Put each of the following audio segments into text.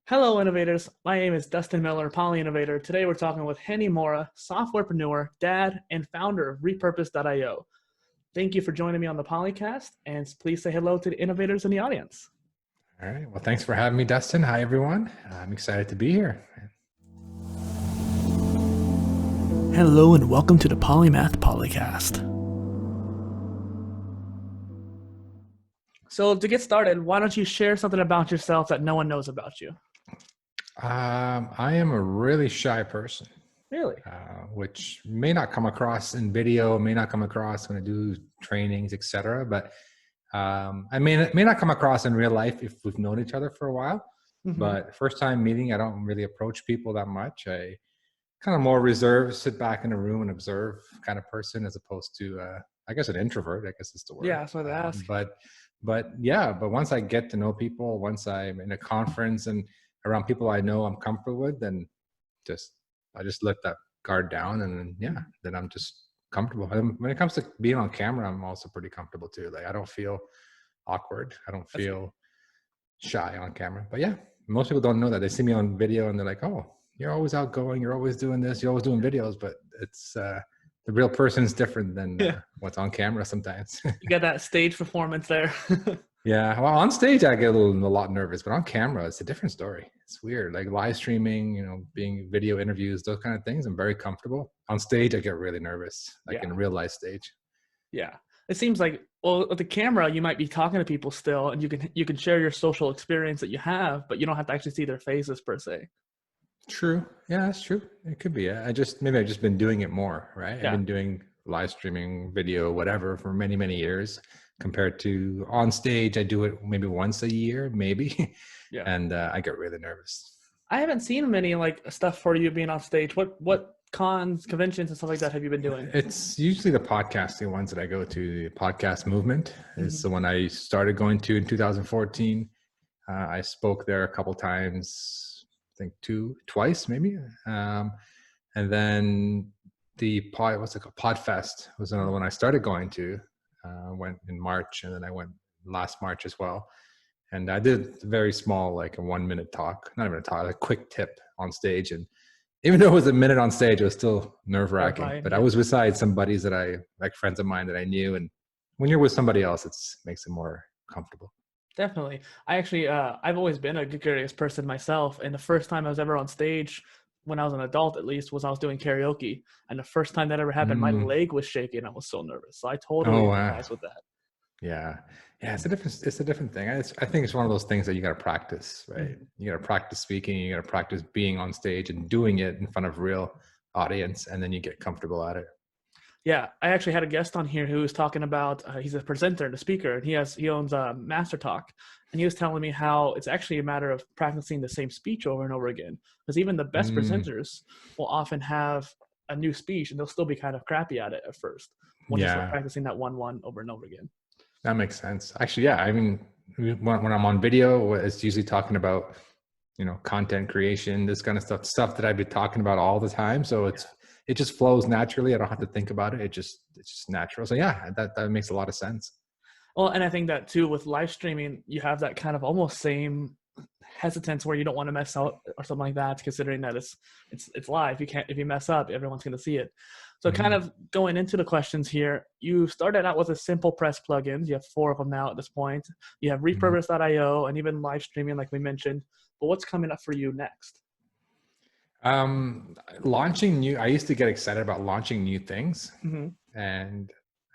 Hello, innovators. My name is Dustin Miller, PolyInnovator. Today we're talking with Hani Mourra, Softwarepreneur, dad, and founder of Repurpose.io. Thank you for joining me on the Polycast, and please say hello to the innovators in the audience. All right. Well, thanks for having me, Dustin. Hi, everyone. I'm excited to be here. Hello, and welcome to the Polymath Polycast. So to get started, why don't you share something about yourself that no one knows about you? I am a really shy person. Really? Which may not come across in video, may not come across when I do trainings, etc. But I may not come across in real life if we've known each other for a while. Mm-hmm. But first time meeting, I don't really approach people that much. I kind of more reserved, sit back in a room and observe kind of person, as opposed to I guess an introvert. I guess is the word. Yeah, that's what I asked. But once I get to know people, once I'm in a conference and around people I know I'm comfortable with, then I just let that guard down, and then I'm just comfortable. And when it comes to being on camera, I'm also pretty comfortable too. Like I don't feel awkward. I don't feel shy on camera. But yeah, most people don't know that. They see me on video and they're like, "Oh, you're always outgoing. You're always doing this. You're always doing videos." But it's the real person is different than what's on camera sometimes. You got that stage performance there. Yeah, well, on stage I get a lot nervous, but on camera it's a different story. It's weird, like live streaming, being video interviews, those kind of things. I'm very comfortable. On stage I get really nervous, like in a real life stage. Yeah, it seems like, well, with the camera you might be talking to people still, and you can share your social experience that you have, but you don't have to actually see their faces per se. True. Yeah, that's true. It could be. Maybe I've just been doing it more, right? Yeah. I've been doing live streaming, video, whatever, for many, many years, compared to on stage. I do it maybe once a year, maybe. Yeah. And I get really nervous. I haven't seen many like stuff for you being on stage. What cons, conventions, and stuff like that have you been doing? It's usually the podcasting ones that I go to. The podcast movement is the one I started going to in 2014. I spoke there a couple times. I think twice maybe. And then the what's it called? Podfest was another one I started going to. Went in March, and then I went last March as well. And I did very small, like a 1 minute talk, not even a talk, like a quick tip on stage. And even though it was a minute on stage, it was still nerve wracking. But I was beside some buddies that like friends of mine that I knew. And when you're with somebody else, it makes it more comfortable. Definitely. I actually, I've always been a gregarious person myself. And the first time I was ever on stage, when I was an adult at least, was I was doing karaoke. And the first time that ever happened, my leg was shaking. I was so nervous. So I totally empathize with that. Yeah. It's a different thing. I think it's one of those things that you got to practice, right? You got to practice speaking. You got to practice being on stage and doing it in front of real audience. And then you get comfortable at it. Yeah, I actually had a guest on here who was talking about, he's a presenter and a speaker, and he owns a Master Talk, and he was telling me how it's actually a matter of practicing the same speech over and over again, because even the best presenters will often have a new speech, and they'll still be kind of crappy at it at first when you start practicing that one over and over again. That makes sense. Actually, yeah. I mean, when I'm on video, it's usually talking about, content creation, this kind of stuff that I've been talking about all the time. So it just flows naturally. I don't have to think about it. It's just natural. So yeah, that makes a lot of sense. Well, and I think that too, with live streaming, you have that kind of almost same hesitance where you don't want to mess up or something like that, considering that it's live. If you mess up, everyone's going to see it. So kind of going into the questions here, you started out with a simple press plugins. You have 4 of them now at this point. You have Repurpose.io and even live streaming, like we mentioned. But what's coming up for you next? I used to get excited about launching new things, and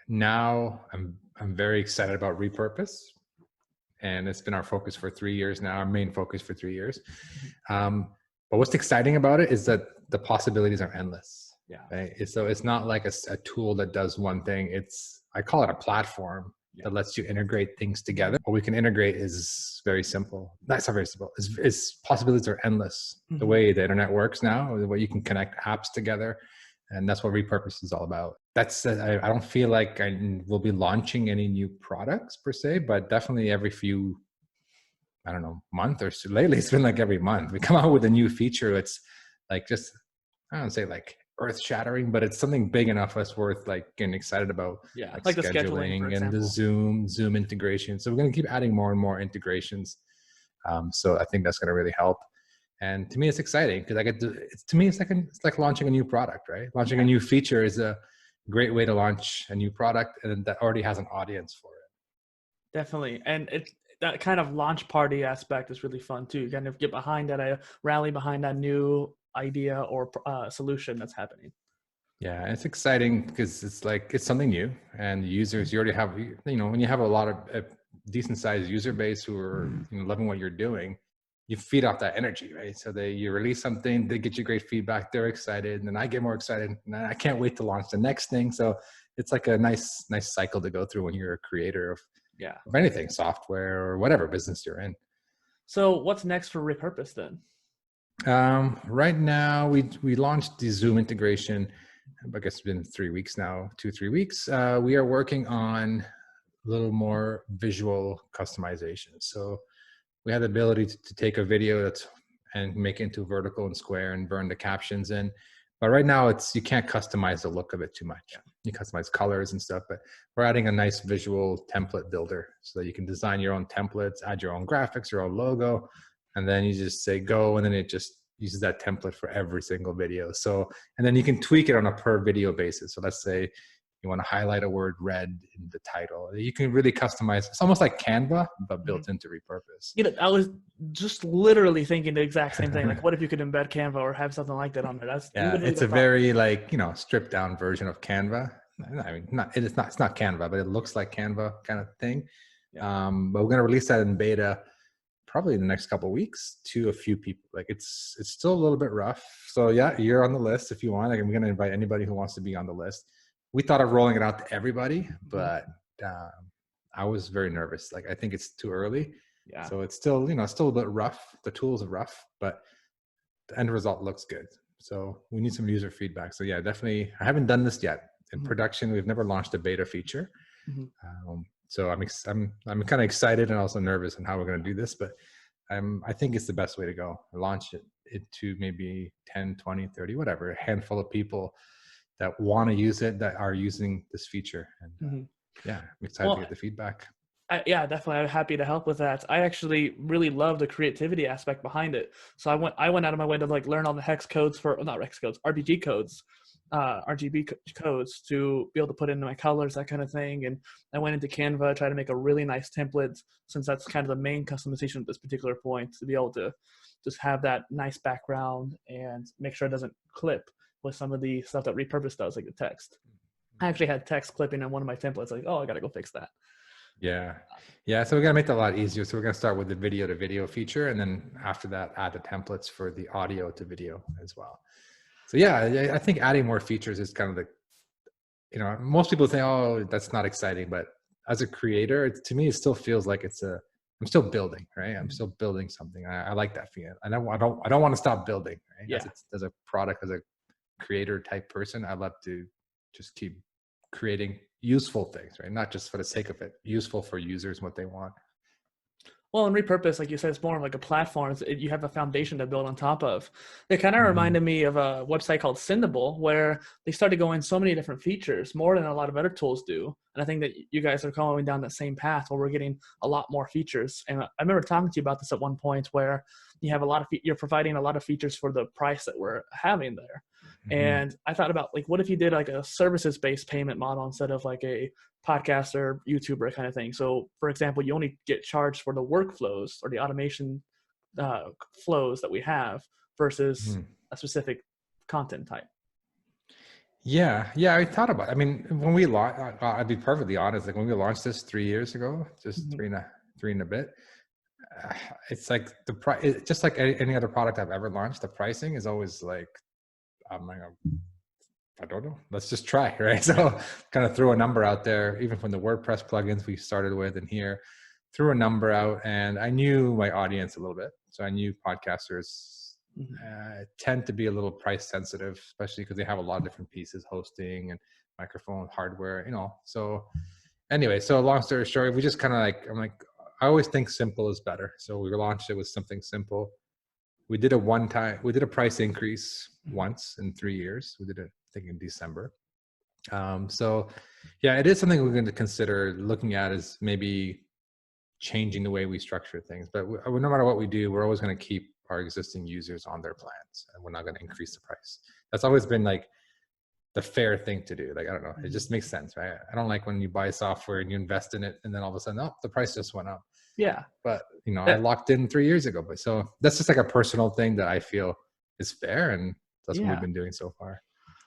now I'm very excited about Repurpose, and it's been our focus for 3 years now, our main focus for 3 years. But what's exciting about it is that the possibilities are endless. Yeah. Right? So it's not like a tool that does one thing. I call it a platform that lets you integrate things together. What we can integrate is very simple. That's not very simple. It's possibilities are endless. The way the internet works now, the way you can connect apps together. And that's what Repurpose is all about. I don't feel like I will be launching any new products per se, but definitely every few, I don't know, month or so. Lately, it's been like every month. We come out with a new feature. It's like just, I don't say like earth shattering, but it's something big enough that's worth like getting excited about. Yeah, like the scheduling and the Zoom integration. So we're going to keep adding more and more integrations. So I think that's going to really help. And to me, it's exciting because I get to, to me, it's like launching a new product, right? Launching a new feature is a great way to launch a new product, and that already has an audience for it. Definitely. And that kind of launch party aspect is really fun too. You kind of get behind that, rally behind that new idea or solution that's happening. Yeah, it's exciting because it's something new, and users, you already have, when you have a lot of a decent sized user base who are loving what you're doing, you feed off that energy, right? So you release something, they get you great feedback, they're excited, and then I get more excited, and I can't wait to launch the next thing. So it's like a nice cycle to go through when you're a creator of anything, software or whatever business you're in. So what's next for Repurpose then? Right now we launched the Zoom integration. I guess it's been 3 weeks now, 2-3 weeks. We are working on a little more visual customization. So we have the ability to take a video and make it into vertical and square and burn the captions in. But right now you can't customize the look of it too much. You customize colors and stuff, but we're adding a nice visual template builder so that you can design your own templates, add your own graphics, your own logo, and then you just say go, and then it just uses that template for every single video. So, and then you can tweak it on a per video basis. So let's say you want to highlight a word red in the title. You can really customize. It's almost like Canva, but built into Repurpose. I was just literally thinking the exact same thing. Like, what if you could embed Canva or have something like that on there? That's it's a very stripped down version of Canva. I mean, it's not Canva, but it looks like Canva kind of thing. But we're going to release that in beta probably in the next couple of weeks to a few people. Like it's still a little bit rough. So yeah, you're on the list if you want. Like, we're going to invite anybody who wants to be on the list. We thought of rolling it out to everybody, but I was very nervous. Like, I think it's too early. Yeah. So it's still, still a bit rough. The tools are rough, but the end result looks good. So we need some user feedback. So yeah, definitely. I haven't done this yet in production. We've never launched a beta feature. So I'm kind of excited and also nervous on how we're going to do this, but I think it's the best way to go. Launch it to maybe 10, 20, 30, whatever, a handful of people that want to use it, that are using this feature. And I'm excited to get the feedback. Definitely. I'm happy to help with that. I actually really love the creativity aspect behind it. So I went out of my way to learn all the RGB codes to be able to put in my colors, that kind of thing. And I went into Canva, tried to make a really nice template, since that's kind of the main customization at this particular point, to be able to just have that nice background and make sure it doesn't clip with some of the stuff that Repurpose does, like the text. I actually had text clipping in one of my templates. Like, I got to go fix that. Yeah. So we're going to make that a lot easier. So we're going to start with the video to video feature. And then after that, add the templates for the audio to video as well. So yeah, I think adding more features is kind of most people think, oh, that's not exciting. But as a creator, to me, it still feels like I'm still building, right? I'm still building something. I like that feeling. I don't want to stop building, right? Yeah. As a product, as a creator type person, I love to just keep creating useful things, right? Not just for the sake of it, useful for users, what they want. Well, in Repurpose, like you said, it's more like a platform. You have a foundation to build on top of. It kind of reminded me of a website called Sendable, where they started going so many different features, more than a lot of other tools do. And I think that you guys are going down that same path where we're getting a lot more features. And I remember talking to you about this at one point, where you have you're providing a lot of features for the price that we're having there. And I thought about, what if you did a services-based payment model instead of a podcaster, YouTuber kind of thing. So for example, you only get charged for the workflows or the automation flows that we have versus a specific content type. Yeah, I thought about it. I mean, when we launched, I'll be perfectly honest, when we launched this 3 years ago, just three and a bit, it's like just like any other product I've ever launched, the pricing is always I don't know. Let's just try, right? So kind of threw a number out there, even from the WordPress plugins we started with in here, threw a number out, and I knew my audience a little bit. So I knew podcasters tend to be a little price sensitive, especially because they have a lot of different pieces, hosting and microphone hardware, So anyway, so long story short, we just kind of I always think simple is better. So we launched it with something simple. We did a price increase once in 3 years. We did it, I think, in December. So yeah, it is something we're going to consider looking at, is maybe changing the way we structure things. But no matter what we do, we're always going to keep our existing users on their plans, and we're not going to increase the price. That's always been like the fair thing to do. Like, I don't know, it just makes sense, right? I don't like when you buy software and you invest in it and then all of a sudden, oh, the price just went up. Yeah. But, you know, I locked in 3 years ago. But so that's just like a personal thing that I feel is fair. And that's what we've been doing so far.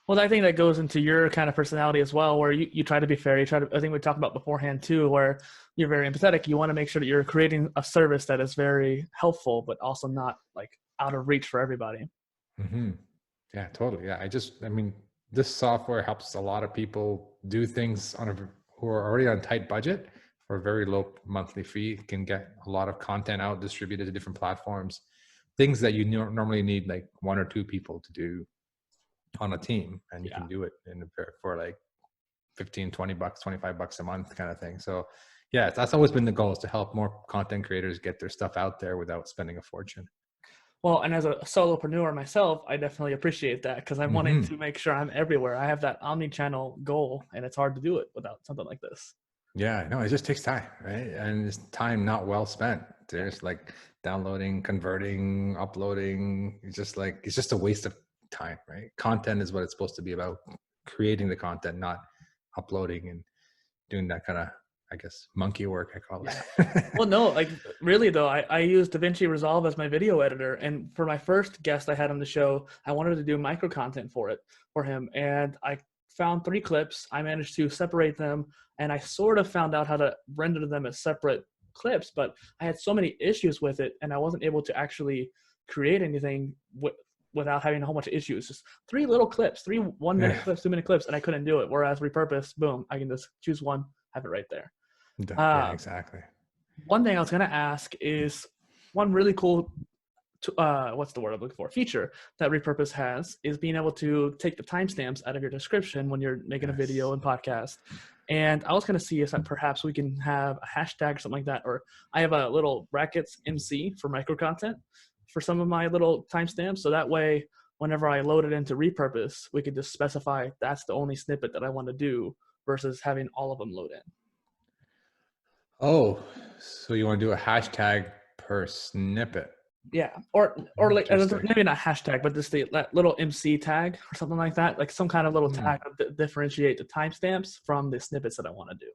Well, I think that goes into your kind of personality as well, where you try to be fair. You try to, I think we talked about beforehand too, where you're very empathetic. You want to make sure that you're creating a service that is very helpful, but also not like out of reach for everybody. Mm-hmm. Yeah, totally. Yeah. I mean, this software helps a lot of people do things who are already on tight budget for a very low monthly fee, can get a lot of content out, distributed to different platforms, things that you normally need like 1 or 2 people to do on a team, and you can do it for like 15, 20 bucks, 25 bucks a month kind of thing. So yeah, that's always been the goal, is to help more content creators get their stuff out there without spending a fortune. Well, and as a solopreneur myself, I definitely appreciate that, because I'm wanting to make sure I'm everywhere. I have that omni-channel goal, and it's hard to do it without something like this. Yeah, no, it just takes time, right? And it's time not well spent. There's like downloading, converting, uploading. It's just a waste of time, right? Content is what it's supposed to be about. Creating the content, not uploading and doing that kind of, I guess, monkey work, I call it. Well, no, like really though, I use DaVinci Resolve as my video editor. And for my first guest I had on the show, I wanted to do micro content for him. And I found 3 clips. I managed to separate them, and I sort of found out how to render them as separate clips, but I had so many issues with it, and I wasn't able to actually create anything without having a whole bunch of issues. Just 3 little clips, 3 1-minute clips, 2-minute clips, and I couldn't do it. Whereas Repurpose, boom, I can just choose one, have it right there. Yeah, exactly. One thing I was going to ask is one really cool, what's the word I'm looking for? Feature that Repurpose has is being able to take the timestamps out of your description when you're making a video and podcast. And I was going to see if that perhaps we can have a hashtag or something like that, or I have a little brackets MC for micro content for some of my little timestamps. So that way, whenever I load it into Repurpose, we could just specify that's the only snippet that I want to do versus having all of them load in. Oh, so you want to do a hashtag per snippet? Yeah, or like maybe not hashtag, but just that little MC tag or something like that, like some kind of little tag to differentiate the timestamps from the snippets that I want to do.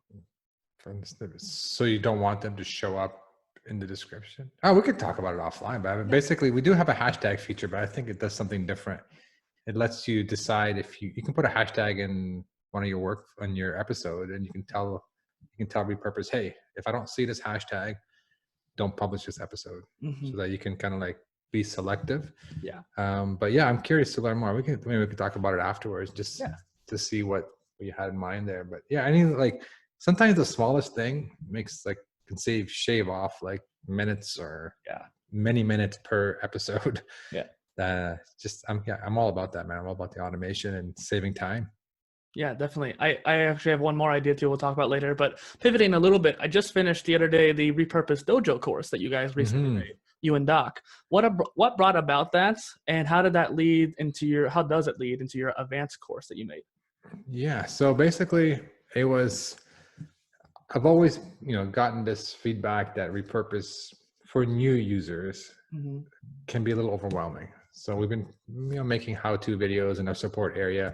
From the snippets, so you don't want them to show up in the description? Oh, we could talk about it offline, but basically we do have a hashtag feature, but I think it does something different. It lets you decide if you can put a hashtag in one of your work on your episode, and you can tell Repurpose, hey, if I don't see this hashtag, don't publish this episode, so that you can kind of like be selective. Yeah. But yeah, I'm curious to learn more. Maybe we could talk about it afterwards, just to see what you had in mind there. But yeah, I mean, like sometimes the smallest thing can shave off like minutes or many minutes per episode. Yeah. I'm all about that, man. I'm all about the automation and saving time. Yeah, definitely. I actually have one more idea too we'll talk about later, but pivoting a little bit, I just finished the other day the Repurpose Dojo course that you guys recently made, you and Doc. What brought about that, and how does it lead into your advanced course that you made? Yeah, so basically I've always, gotten this feedback that Repurpose for new users can be a little overwhelming. So we've been, making how-to videos in our support area,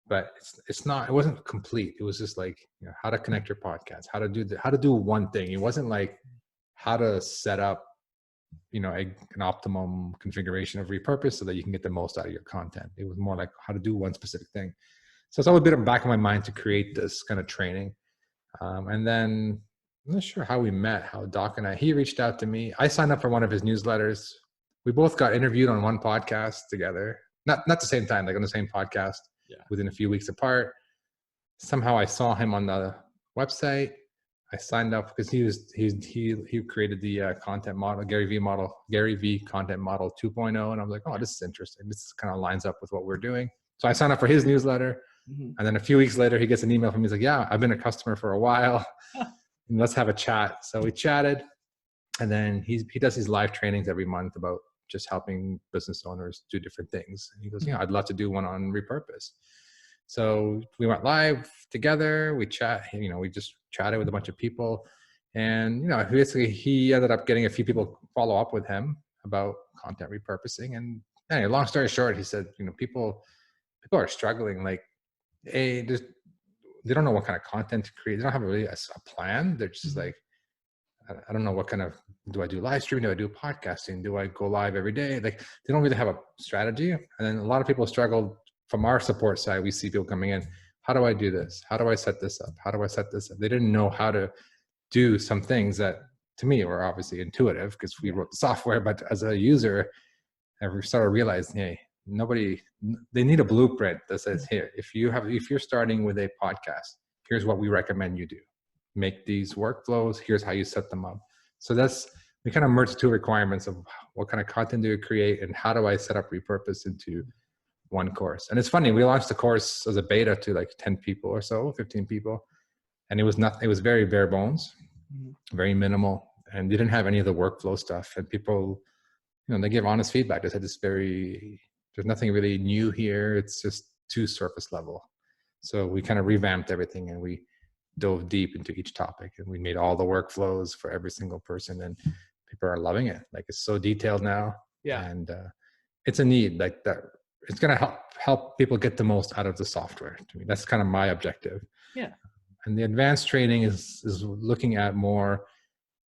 but it wasn't complete. It was just like, how to connect your podcast, how to do one thing. It wasn't like how to set up, an optimum configuration of Repurpose so that you can get the most out of your content. It was more like how to do one specific thing. So it's always been in the back of my mind to create this kind of training. And then I'm not sure how we met, how Doc and he reached out to me. I signed up for one of his newsletters. We both got interviewed on one podcast together, not the same time, like on the same podcast. Within a few weeks apart. Somehow I saw him on the website. I signed up because he created the content model, Gary V content model 2.0. And I was like, oh, this is interesting. This kind of lines up with what we're doing. So I signed up for his newsletter. And then a few weeks later, he gets an email from me. He's like, yeah, I've been a customer for a while. And let's have a chat. So we chatted. And then he does his live trainings every month about just helping business owners do different things. And he goes, I'd love to do one on Repurpose. So we went live together. We just chatted with a bunch of people. And, basically he ended up getting a few people follow up with him. about content repurposing. And anyway, long story short, he said, people are struggling. Like, they don't know what kind of content to create. They don't have really a plan. They're just like, I don't know what kind of, do I do live streaming? Do I do podcasting? Do I go live every day? Like, they don't really have a strategy. And then a lot of people struggle from our support side. We see people coming in. How do I do this? How do I set this up? How do I set this up? They didn't know how to do some things that to me were obviously intuitive because we wrote the software, but as a user, I started realizing, hey, they need a blueprint that says, here, if you're starting with a podcast, here's what we recommend you do. Make these workflows. Here's how you set them up. So we kind of merged two requirements of what kind of content do you create and how do I set up Repurpose into one course. And it's funny, we launched the course as a beta to like 10 people or so, 15 people. And it was very bare bones, very minimal, and didn't have any of the workflow stuff. And people, they give honest feedback. They said there's nothing really new here. It's just too surface level. So we kind of revamped everything and we dove deep into each topic and we made all the workflows for every single person, and people are loving it. Like, it's so detailed now. Yeah. And it's a need like that. It's going to help people get the most out of the software. To me, that's kind of my objective. Yeah. And the advanced training is looking at more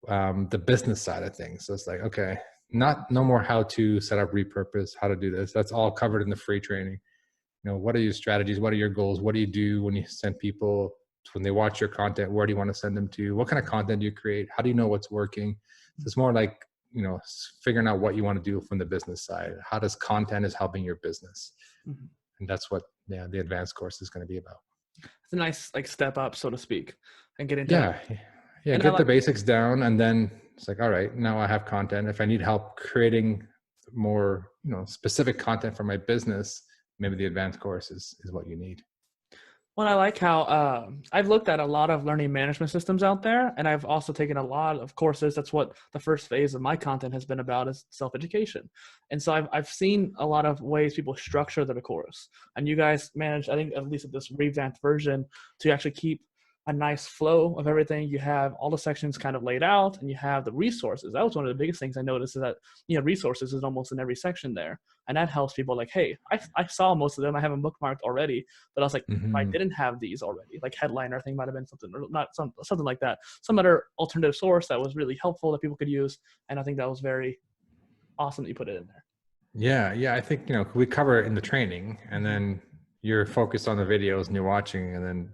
the business side of things. So it's like, okay, no more how to set up Repurpose, how to do this. That's all covered in the free training. What are your strategies? What are your goals? What do you do when you send people, when they watch your content? Where do you want to send them to? What kind of content do you create? How do you know what's working? So it's more like, figuring out what you want to do from the business side. How does content is helping your business? And that's what the advanced course is going to be about. It's a nice step up, so to speak, and get into get the basics down, and then it's like, all right, now I have content. If I need help creating more specific content for my business, maybe the advanced course is what you need. Well, I like how I've looked at a lot of learning management systems out there, and I've also taken a lot of courses. That's what the first phase of my content has been about, is self-education. And so I've seen a lot of ways people structure their course. And you guys manage, I think, at least at this revamped version, to actually keep a nice flow of everything. You have all the sections kind of laid out, and you have the resources. That was one of the biggest things I noticed, is that resources is almost in every section there, and that helps people. Like, hey, I saw most of them, I have them bookmarked already, but I was like, if I didn't have these already, like Headliner thing might have been something, or not, something like that, some other alternative source that was really helpful that people could use. And I think that was very awesome that you put it in there. Yeah, I think we cover it in the training, and then you're focused on the videos and you're watching, and then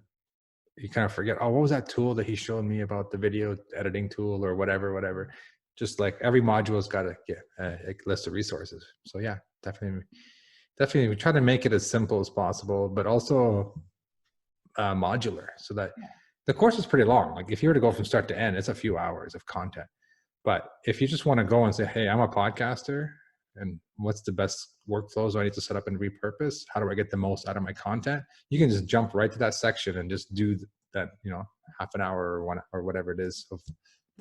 you kind of forget, what was that tool that he showed me about, the video editing tool or whatever. Just like every module's got to get a list of resources. So yeah, definitely we try to make it as simple as possible, but also modular, so that the course is pretty long. Like, if you were to go from start to end, it's a few hours of content. But if you just want to go and say, hey, I'm a podcaster, and what's the best workflows I need to set up and repurpose? How do I get the most out of my content? You can just jump right to that section and just do that, half an hour or one or whatever it is of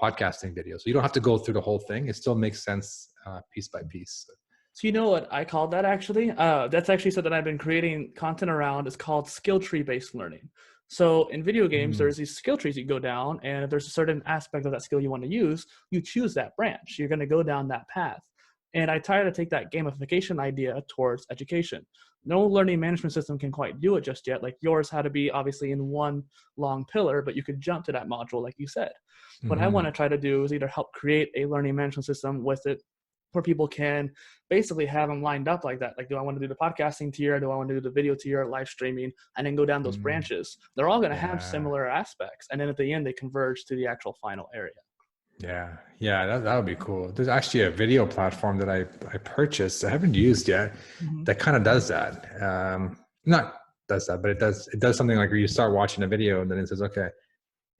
podcasting videos. So you don't have to go through the whole thing. It still makes sense piece by piece. So you know what I call that, actually? That's actually something I've been creating content around. It's called skill tree based learning. So in video games, there's these skill trees you go down, and if there's a certain aspect of that skill you want to use, you choose that branch. You're going to go down that path. And I try to take that gamification idea towards education. No learning management system can quite do it just yet. Like, yours had to be obviously in one long pillar, but you could jump to that module, like you said. What I want to try to do is either help create a learning management system with it, where people can basically have them lined up like that. Like, do I want to do the podcasting tier? Do I want to do the video tier, live streaming, and then go down those branches? They're all going to have similar aspects. And then at the end, they converge to the actual final area. Yeah, that would be cool. There's actually a video platform that I purchased, I haven't used yet, that kind of does that. Not does that, but it does something like where you start watching a video and then it says, okay,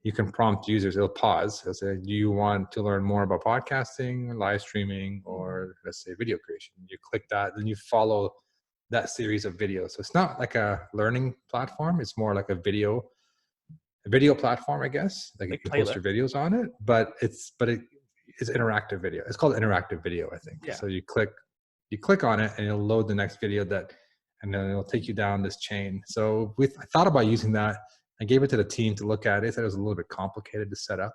you can prompt users, it'll pause. It'll say, do you want to learn more about podcasting, live streaming, or let's say video creation? You click that, then you follow that series of videos. So it's not like a learning platform. It's more like a video platform, I guess. Like you can post your videos on it, but it's interactive video. It's called interactive video, I think. Yeah. So you click on it and it'll load the next video and then it'll take you down this chain. So I thought about using that. I gave it to the team to look at. They said it was a little bit complicated to set up.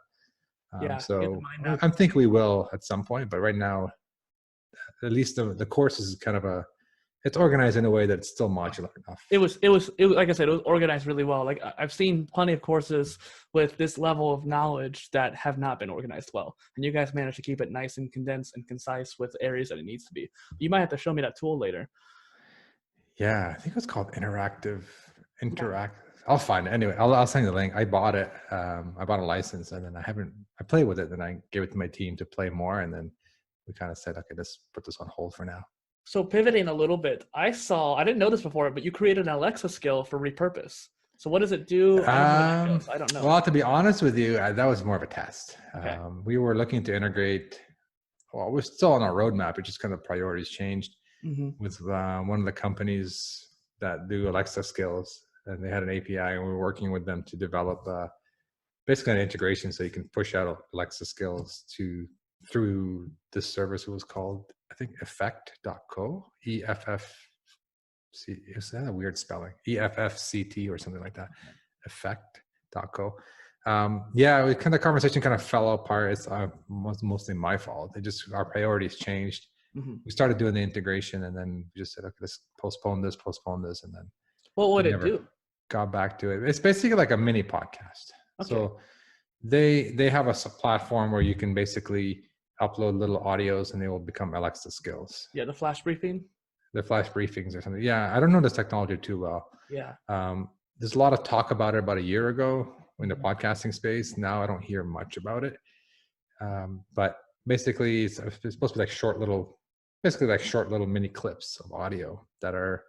So I think we will at some point, but right now at least the course is kind of it's organized in a way that's still modular enough. It was like I said, it was organized really well. Like I've seen plenty of courses with this level of knowledge that have not been organized well, and you guys managed to keep it nice and condensed and concise with areas that it needs to be. You might have to show me that tool later. Yeah, I think it was called Interact. I'll find it anyway. I'll send you the link. I bought it. I bought a license, and then I played with it. Then I gave it to my team to play more, and then we kind of said, okay, let's put this on hold for now. So pivoting a little bit, I didn't know this before, but you created an Alexa skill for Repurpose. So what does it do? I don't know. Well, to be honest with you, that was more of a test. Okay. We were looking to integrate. Well, we're still on our roadmap. It just kind of priorities changed with one of the companies that do Alexa skills, and they had an API, and we were working with them to develop basically an integration so you can push out Alexa skills through this service. It was called, I think, effect.co, EFFC. Is that a weird spelling? EFFCT or something like that. Effect.co. Yeah, the conversation kind of fell apart. It's mostly my fault. Our priorities changed. We started doing the integration, and then we just said, okay, let's postpone this, and then what would it do? Got back to it. It's basically like a mini podcast. Okay. So they have a platform where you can basically upload little audios, and they will become Alexa skills. Yeah, the flash briefing. The flash briefings or something. Yeah, I don't know this technology too well. Yeah. There's a lot of talk about it about a year ago in the podcasting space. Now I don't hear much about it. But basically, it's supposed to be like short little mini clips of audio that are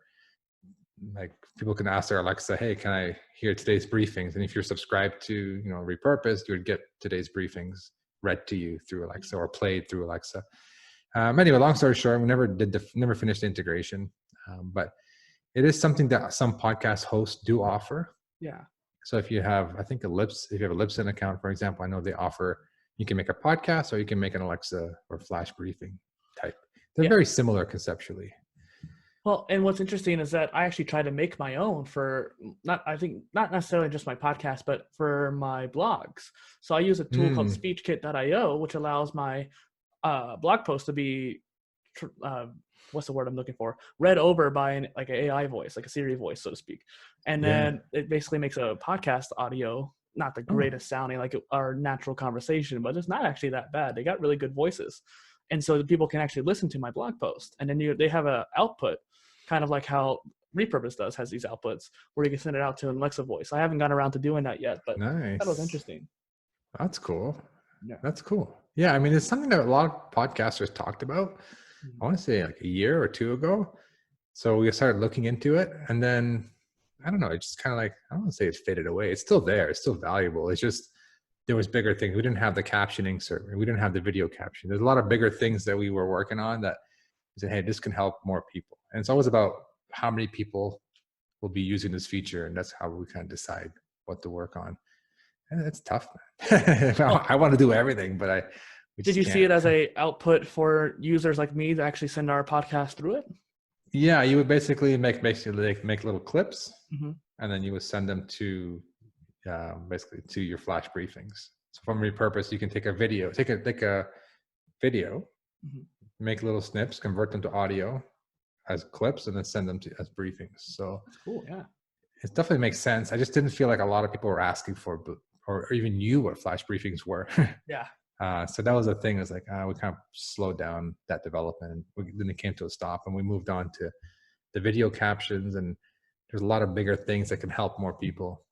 like people can ask their Alexa, hey, can I hear today's briefings? And if you're subscribed to, Repurpose, you would get today's briefings read to you through Alexa or played through Alexa. Anyway, long story short, we never finished the integration, but it is something that some podcast hosts do offer. Yeah. So if you have, I think if you have a Libsyn account, for example, I know they offer, you can make a podcast or you can make an Alexa or flash briefing type. They're very similar conceptually. Well, and what's interesting is that I actually tried to make my own for not necessarily just my podcast, but for my blogs. So I use a tool called speechkit.io, which allows my blog post to be, what's the word I'm looking for? Read over by an AI voice, like a Siri voice, so to speak. And then it basically makes a podcast audio, not the greatest sounding, like our natural conversation, but it's not actually that bad. They got really good voices. And so the people can actually listen to my blog post. And then they have an output, kind of like how Repurpose has these outputs where you can send it out to an Alexa voice. I haven't gotten around to doing that yet, but nice. That was interesting. That's cool. Yeah. That's cool. Yeah. I mean, it's something that a lot of podcasters talked about, I want to say like a year or two ago. So we started looking into it, and then, I don't know, it just kind of like, I don't want to say it faded away. It's still there. It's still valuable. It's just, there was bigger things. We didn't have the captioning server. We didn't have the video caption. There's a lot of bigger things that we were working on that said, hey, this can help more people. And it's always about how many people will be using this feature. And that's how we kind of decide what to work on. And it's tough, man. I want to do everything, but did you see it as a output for users like me to actually send our podcast through it? Yeah, you would basically make little clips, and then you would send them to basically to your flash briefings. So from Repurpose, you can take a video, make little snips, convert them to audio as clips, and then send them to as briefings. So cool, yeah. It definitely makes sense. I just didn't feel like a lot of people were asking for, or even knew what flash briefings were. Yeah. So that was the thing. It's like we kind of slowed down that development, and then it came to a stop, and we moved on to the video captions. And there's a lot of bigger things that can help more people.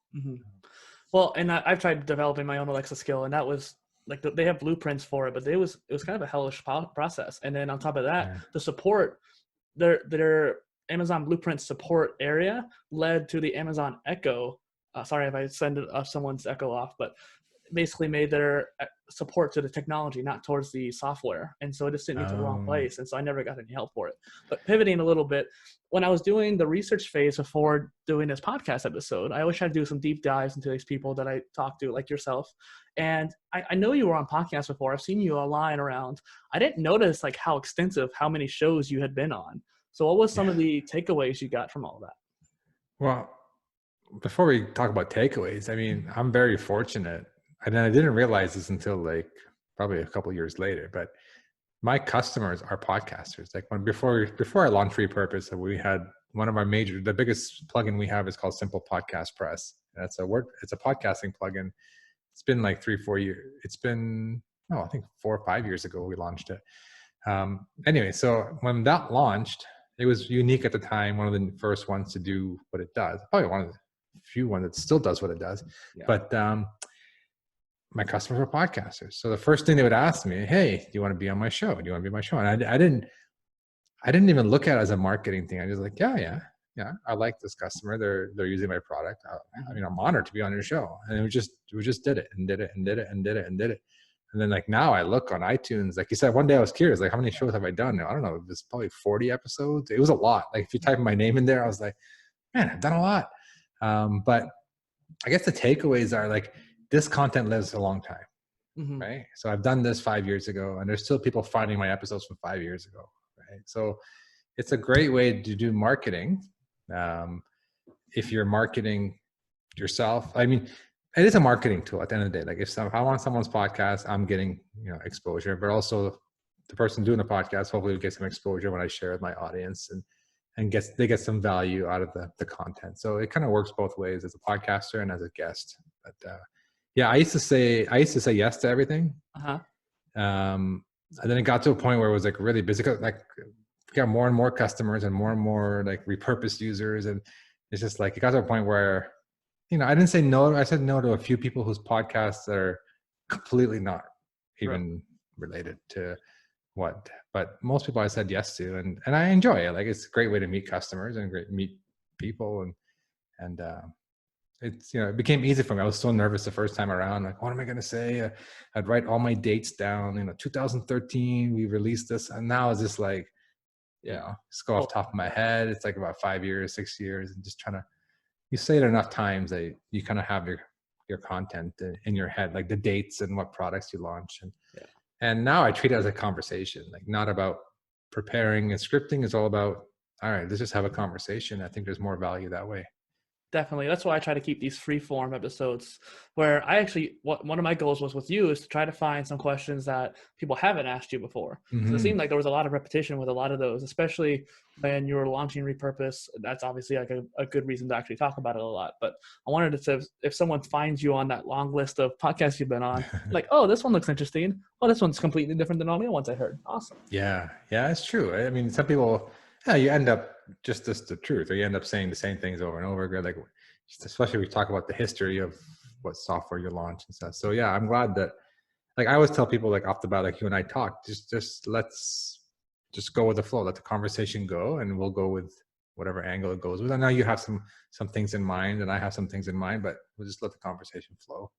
Well, and I've tried developing my own Alexa skill, and that was like they have blueprints for it, but it was kind of a hellish process. And then on top of that, the support, their Amazon Blueprint support area led to the Amazon Echo. Sorry if I send someone's Echo off, but basically made their support to the technology, not towards the software. And so it just didn't get to the wrong place. And so I never got any help for it. But pivoting a little bit, when I was doing the research phase before doing this podcast episode, I always try to do some deep dives into these people that I talk to, like yourself. And I know you were on podcasts before. I've seen you online around. I didn't notice like how extensive, how many shows you had been on. So what was some of the takeaways you got from all that? Well, before we talk about takeaways, I mean, I'm very fortunate. And I didn't realize this until like probably a couple of years later, but my customers are podcasters. Like before I launched Repurpose, we had one of our the biggest plugin we have is called Simple Podcast Press. It's a podcasting plugin. It's been like 3-4 years. It's been, I think 4 or 5 years ago we launched it. Anyway, so when that launched, it was unique at the time. One of the first ones to do what it does. Probably one of the few ones that still does what it does. Yeah. But my customers were podcasters. So the first thing they would ask me, hey, do you want to be on my show? Do you want to be on my show? And I didn't even look at it as a marketing thing. I just like, yeah. I like this customer. They're using my product. I'm honored to be on your show. And we just did it. And then like now I look on iTunes, like you said, one day I was curious, like how many shows have I done? I don't know. It was probably 40 episodes. It was a lot. Like if you type my name in there, I was like, man, I've done a lot. But I guess the takeaways are like, this content lives a long time, right? So I've done this 5 years ago and there's still people finding my episodes from 5 years ago, right? So it's a great way to do marketing. If you're marketing yourself, I mean, it is a marketing tool at the end of the day. Like if I want someone's podcast, I'm getting, exposure, but also the person doing the podcast hopefully gets some exposure when I share with my audience and they get some value out of the content. So it kind of works both ways as a podcaster and as a guest. But yeah, I used to say yes to everything. And then it got to a point where it was like really busy. Like we got more and more customers and more like repurposed users. And it's just like, it got to a point where, I didn't say no. I said no to a few people whose podcasts are completely not even related to but most people I said yes to, and I enjoy it. Like it's a great way to meet customers and meet people. And it's, it became easy for me. I was so nervous the first time around. Like, what am I going to say? I'd write all my dates down, 2013, we released this. And now it's just like, just go off the top of my head. It's like about 5 years, 6 years, and just trying to, you say it enough times that you kind of have your content in your head, like the dates and what products you launch. And now I treat it as a conversation, like not about preparing and scripting. It's all about, all right, let's just have a conversation. I think there's more value that way. Definitely. That's why I try to keep these free form episodes where I actually, one of my goals was with you is to try to find some questions that people haven't asked you before. So it seemed like there was a lot of repetition with a lot of those, especially when you were launching Repurpose. That's obviously like a good reason to actually talk about it a lot. But I wanted to say, if someone finds you on that long list of podcasts you've been on, like, oh, this one looks interesting. Oh, this one's completely different than all the other ones I heard. Awesome. Yeah, it's true. I mean, some people, you end up just the truth, or you end up saying the same things over and over again. Like, especially we talk about the history of what software you launch and stuff. So yeah, I'm glad that, like, I always tell people, like off the bat, like you and I talk, just let's just go with the flow, let the conversation go, and we'll go with whatever angle it goes with. I know you have some things in mind, and I have some things in mind, but we'll just let the conversation flow.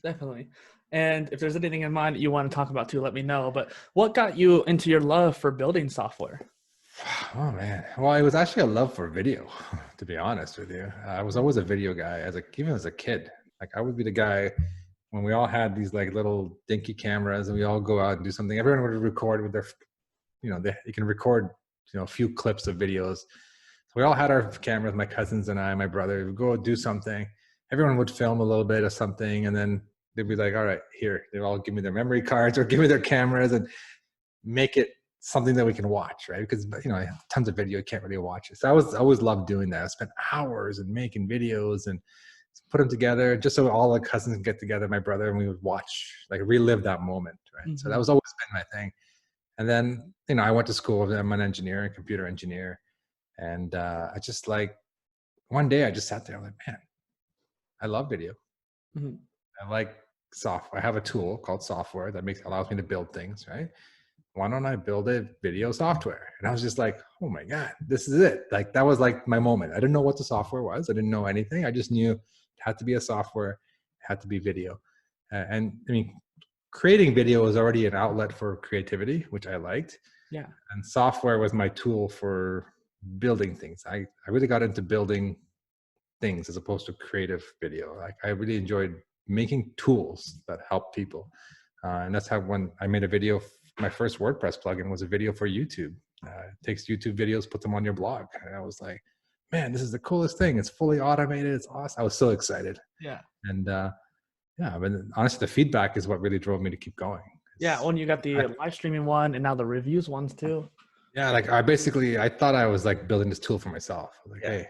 Definitely. And if there's anything in mind that you want to talk about too, let me know. But what got you into your love for building software? Oh man. Well, it was actually a love for video, to be honest with you. I was always a video guy even as a kid. Like I would be the guy when we all had these like little dinky cameras and we all go out and do something. Everyone would record with their, you can record, a few clips of videos. So we all had our cameras, my cousins and I, my brother, would go do something. Everyone would film a little bit of something and then they'd be like, all right, here, they'd all give me their memory cards or give me their cameras and make it something that we can watch, right? Because, tons of video, you can't really watch it. So I always loved doing that. I spent hours and making videos and put them together just so all the cousins can get together, my brother, and we would watch, like relive that moment, right? So that was always been my thing. And then, I went to school. I'm an engineer, a computer engineer. And I just like, one day I just sat there, I'm like, man, I love video. I like software. I have a tool called software that allows me to build things, right? Why don't I build a video software? And I was just like, oh my God, this is it. Like, that was like my moment. I didn't know what the software was. I didn't know anything. I just knew it had to be a software, it had to be video. And I mean, creating video was already an outlet for creativity, which I liked. Yeah. And software was my tool for building things. I really got into building things as opposed to creative video. Like I really enjoyed making tools that help people. And that's how, when I made a video, my first WordPress plugin was a video for YouTube. It takes YouTube videos, puts them on your blog. And I was like, man, this is the coolest thing. It's fully automated. It's awesome. I was so excited. Yeah. And but honestly, the feedback is what really drove me to keep going. Yeah, when you got the I, live streaming one and now the reviews ones too. yeah, like I thought I was like building this tool for myself. Like, hey,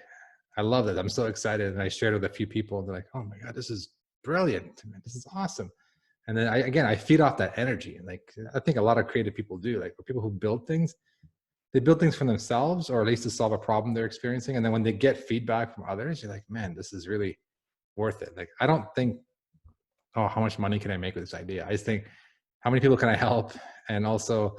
I love it. I'm so excited. And I shared it with a few people and they're like, oh my God, this is brilliant. Man, this is awesome. And then I feed off that energy. And like, I think a lot of creative people do, like people who build things, they build things for themselves or at least to solve a problem they're experiencing. And then when they get feedback from others, you're like, man, this is really worth it. Like, I don't think, oh, how much money can I make with this idea? I just think, how many people can I help? And also,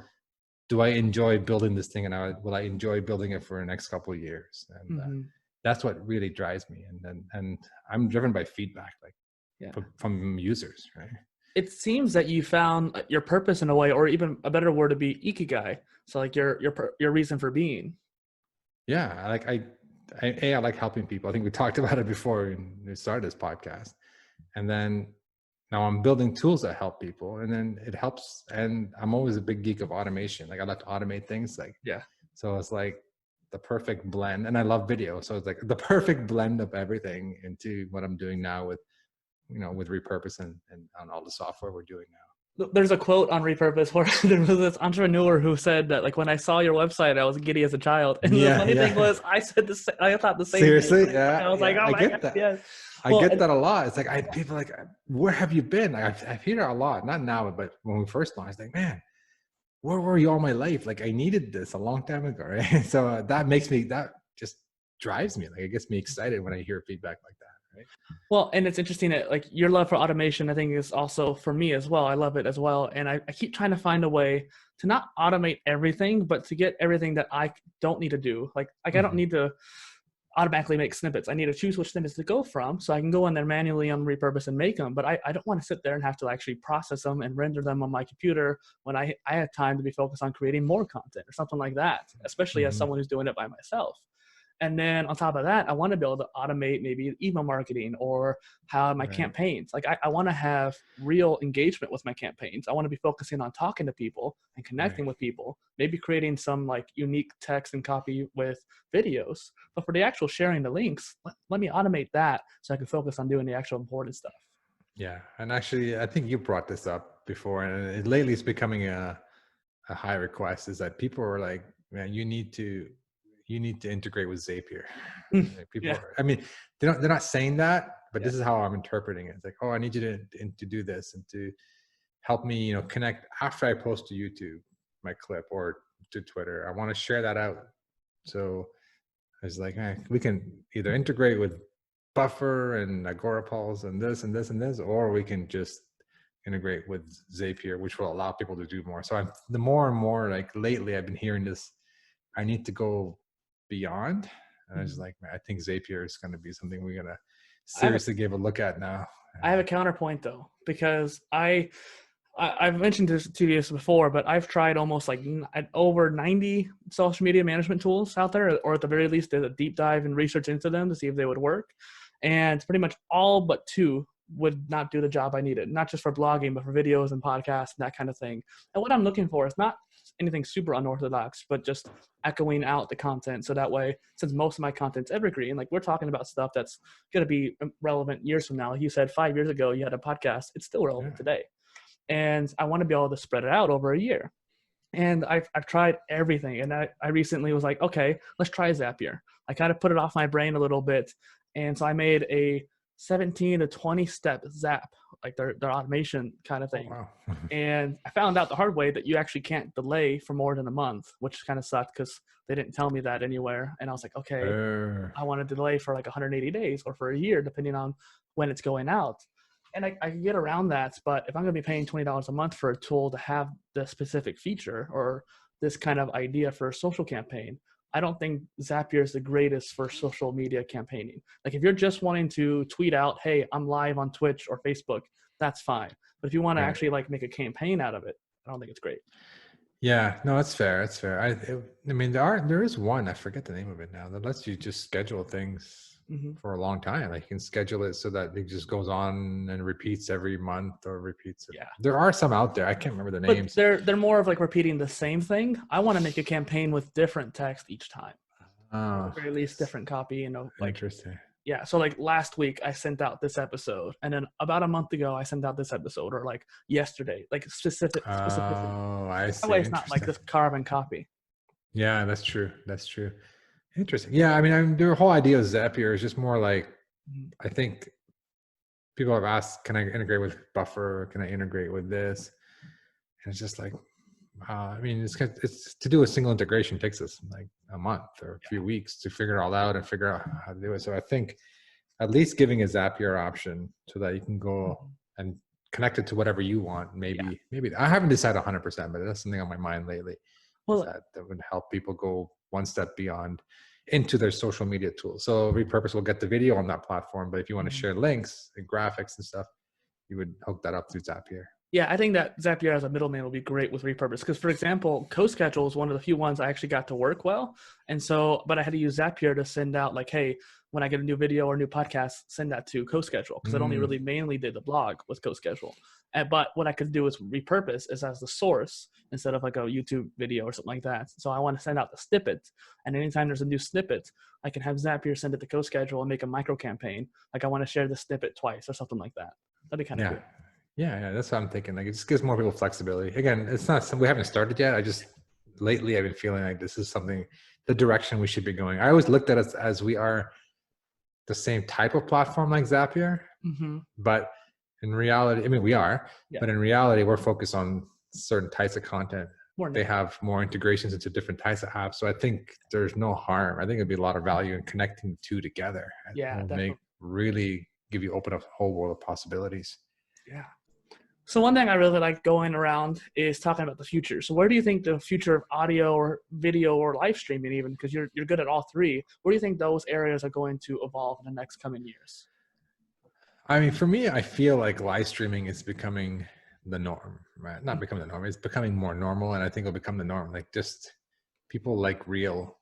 do I enjoy building this thing? And will I enjoy building it for the next couple of years? And that's what really drives me. And I'm driven by feedback, like from users, right? It seems that you found your purpose in a way, or even a better word to be Ikigai. So like your reason for being. Yeah, I like helping people. I think we talked about it before when we started this podcast. And then now I'm building tools that help people, and then it helps. And I'm always a big geek of automation. Like I like to automate things. So it's like the perfect blend. And I love video, so it's like the perfect blend of everything into what I'm doing now with, with Repurpose and on all the software we're doing now. There's a quote on Repurpose where there was this entrepreneur who said that, like, when I saw your website, I was giddy as a child. And the funny thing was, I thought the same Seriously? thing. Yeah. I was like, oh I my get God, that. yes. I get that a lot. It's like, people like, where have you been? I've heard it a lot, not now, but when we first launched, like, man, where were you all my life? Like I needed this a long time ago. Right. So that just drives me. Like it gets me excited when I hear feedback like that. Right. Well, and it's interesting that like your love for automation, I think, is also for me as well. I love it as well. And I keep trying to find a way to not automate everything, but to get everything that I don't need to do. Like I don't need to automatically make snippets. I need to choose which snippets to go from, so I can go in there manually on Repurpose and make them. But I don't want to sit there and have to actually process them and render them on my computer when I have time to be focused on creating more content or something like that, especially as someone who's doing it by myself. And then on top of that, I want to be able to automate maybe email marketing or how my campaigns. Like I want to have real engagement with my campaigns. I want to be focusing on talking to people and connecting with people, maybe creating some like unique text and copy with videos. But for the actual sharing the links, let me automate that so I can focus on doing the actual important stuff. Yeah. And actually, I think you brought this up before, and lately it's becoming a high request, is that people are like, man, you need to integrate with Zapier. Like people I mean, they're not saying that, but this is how I'm interpreting it. It's like, oh, I need you to do this and to help me, connect after I post to YouTube my clip or to Twitter. I want to share that out. So I was like, we can either integrate with Buffer and Agorapulse and this and this and this, or we can just integrate with Zapier, which will allow people to do more. So the more and more, like lately I've been hearing this, I need to go beyond. And I was like, man, I think Zapier is going to be something we're going to seriously give a look at now. I have a counterpoint though, because I've mentioned this to you before, but I've tried almost like over 90 social media management tools out there, or at the very least did a deep dive and research into them to see if they would work. And pretty much all but two would not do the job I needed, not just for blogging, but for videos and podcasts and that kind of thing. And what I'm looking for is not anything super unorthodox, but just echoing out the content. So that way, since most of my content's evergreen, like we're talking about stuff that's going to be relevant years from now. Like you said 5 years ago, you had a podcast. It's still relevant today. And I want to be able to spread it out over a year. And I've tried everything. And I recently was like, okay, let's try Zapier. I kind of put it off my brain a little bit. And so I made a 17 to 20 step Zap, like their automation kind of thing. Oh, wow. And I found out the hard way that you actually can't delay for more than a month, which kind of sucked because they didn't tell me that anywhere. And I was like, okay, I want to delay for like 180 days or for a year, depending on when it's going out. And I can get around that, but if I'm going to be paying $20 a month for a tool to have the specific feature or this kind of idea for a social campaign, I don't think Zapier is the greatest for social media campaigning. Like if you're just wanting to tweet out, hey, I'm live on Twitch or Facebook, that's fine. But if you want to actually like make a campaign out of it, I don't think it's great. Yeah, no, that's fair. That's fair. I mean, there is one, I forget the name of it now, that lets you just schedule things for a long time. Like you can schedule it so that it just goes on and repeats every month or repeats. Yeah. There are some out there. I can't remember the names. But they're more of like repeating the same thing. I want to make a campaign with different text each time. Or at least different copy, like. Interesting. Yeah. So like last week I sent out this episode, and then about a month ago I sent out this episode, or like yesterday, like specificity. Oh, I That way see. it's not like Interesting. this carbon copy. Yeah, that's true. That's true. Interesting. Yeah, I mean, the whole idea of Zapier is just more like, Mhm. I think people have asked, can I integrate with Buffer? Can I integrate with this? And it's just like, I mean, it's to do a single integration takes us like a month or a few weeks to figure it all out and figure out how to do it. So I think at least giving a Zapier option so that you can go and connect it to whatever you want. Maybe I haven't decided 100%, but that's something on my mind lately. Well, That would help people go one step beyond into their social media tools. So Repurpose will get the video on that platform, but if you want to share links and graphics and stuff, you would hook that up through Zapier. yeah, I think that Zapier as a middleman will be great with Repurpose because, for example, CoSchedule is one of the few ones I actually got to work well. And so, but I had to use Zapier to send out like, hey, when I get a new video or new podcast, send that to CoSchedule because it only really mainly did the blog with CoSchedule. But what I could do is Repurpose is as the source instead of like a YouTube video or something like that. So I want to send out the snippet, and anytime there's a new snippet, I can have Zapier send it to CoSchedule and make a micro campaign. Like I want to share the snippet twice or something like that. That'd be kind of cool. Yeah, that's what I'm thinking. Like, it just gives more people flexibility. Again, it's not something we haven't started yet. Lately I've been feeling like this is something, the direction we should be going. I always looked at us as we are the same type of platform like Zapier, but in reality, I mean, we are, but in reality, we're focused on certain types of content. They have more integrations into different types of apps. So I think there's no harm. I think it'd be a lot of value in connecting the two together. Yeah, definitely. Really open up a whole world of possibilities. Yeah. So one thing I really like going around is talking about the future. So where do you think the future of audio or video or live streaming, even because you're good at all three, where do you think those areas are going to evolve in the next coming years? I mean, for me, I feel like live streaming is becoming the norm, right? Not becoming the norm. It's becoming more normal. And I think it'll become the norm. Like, just people like real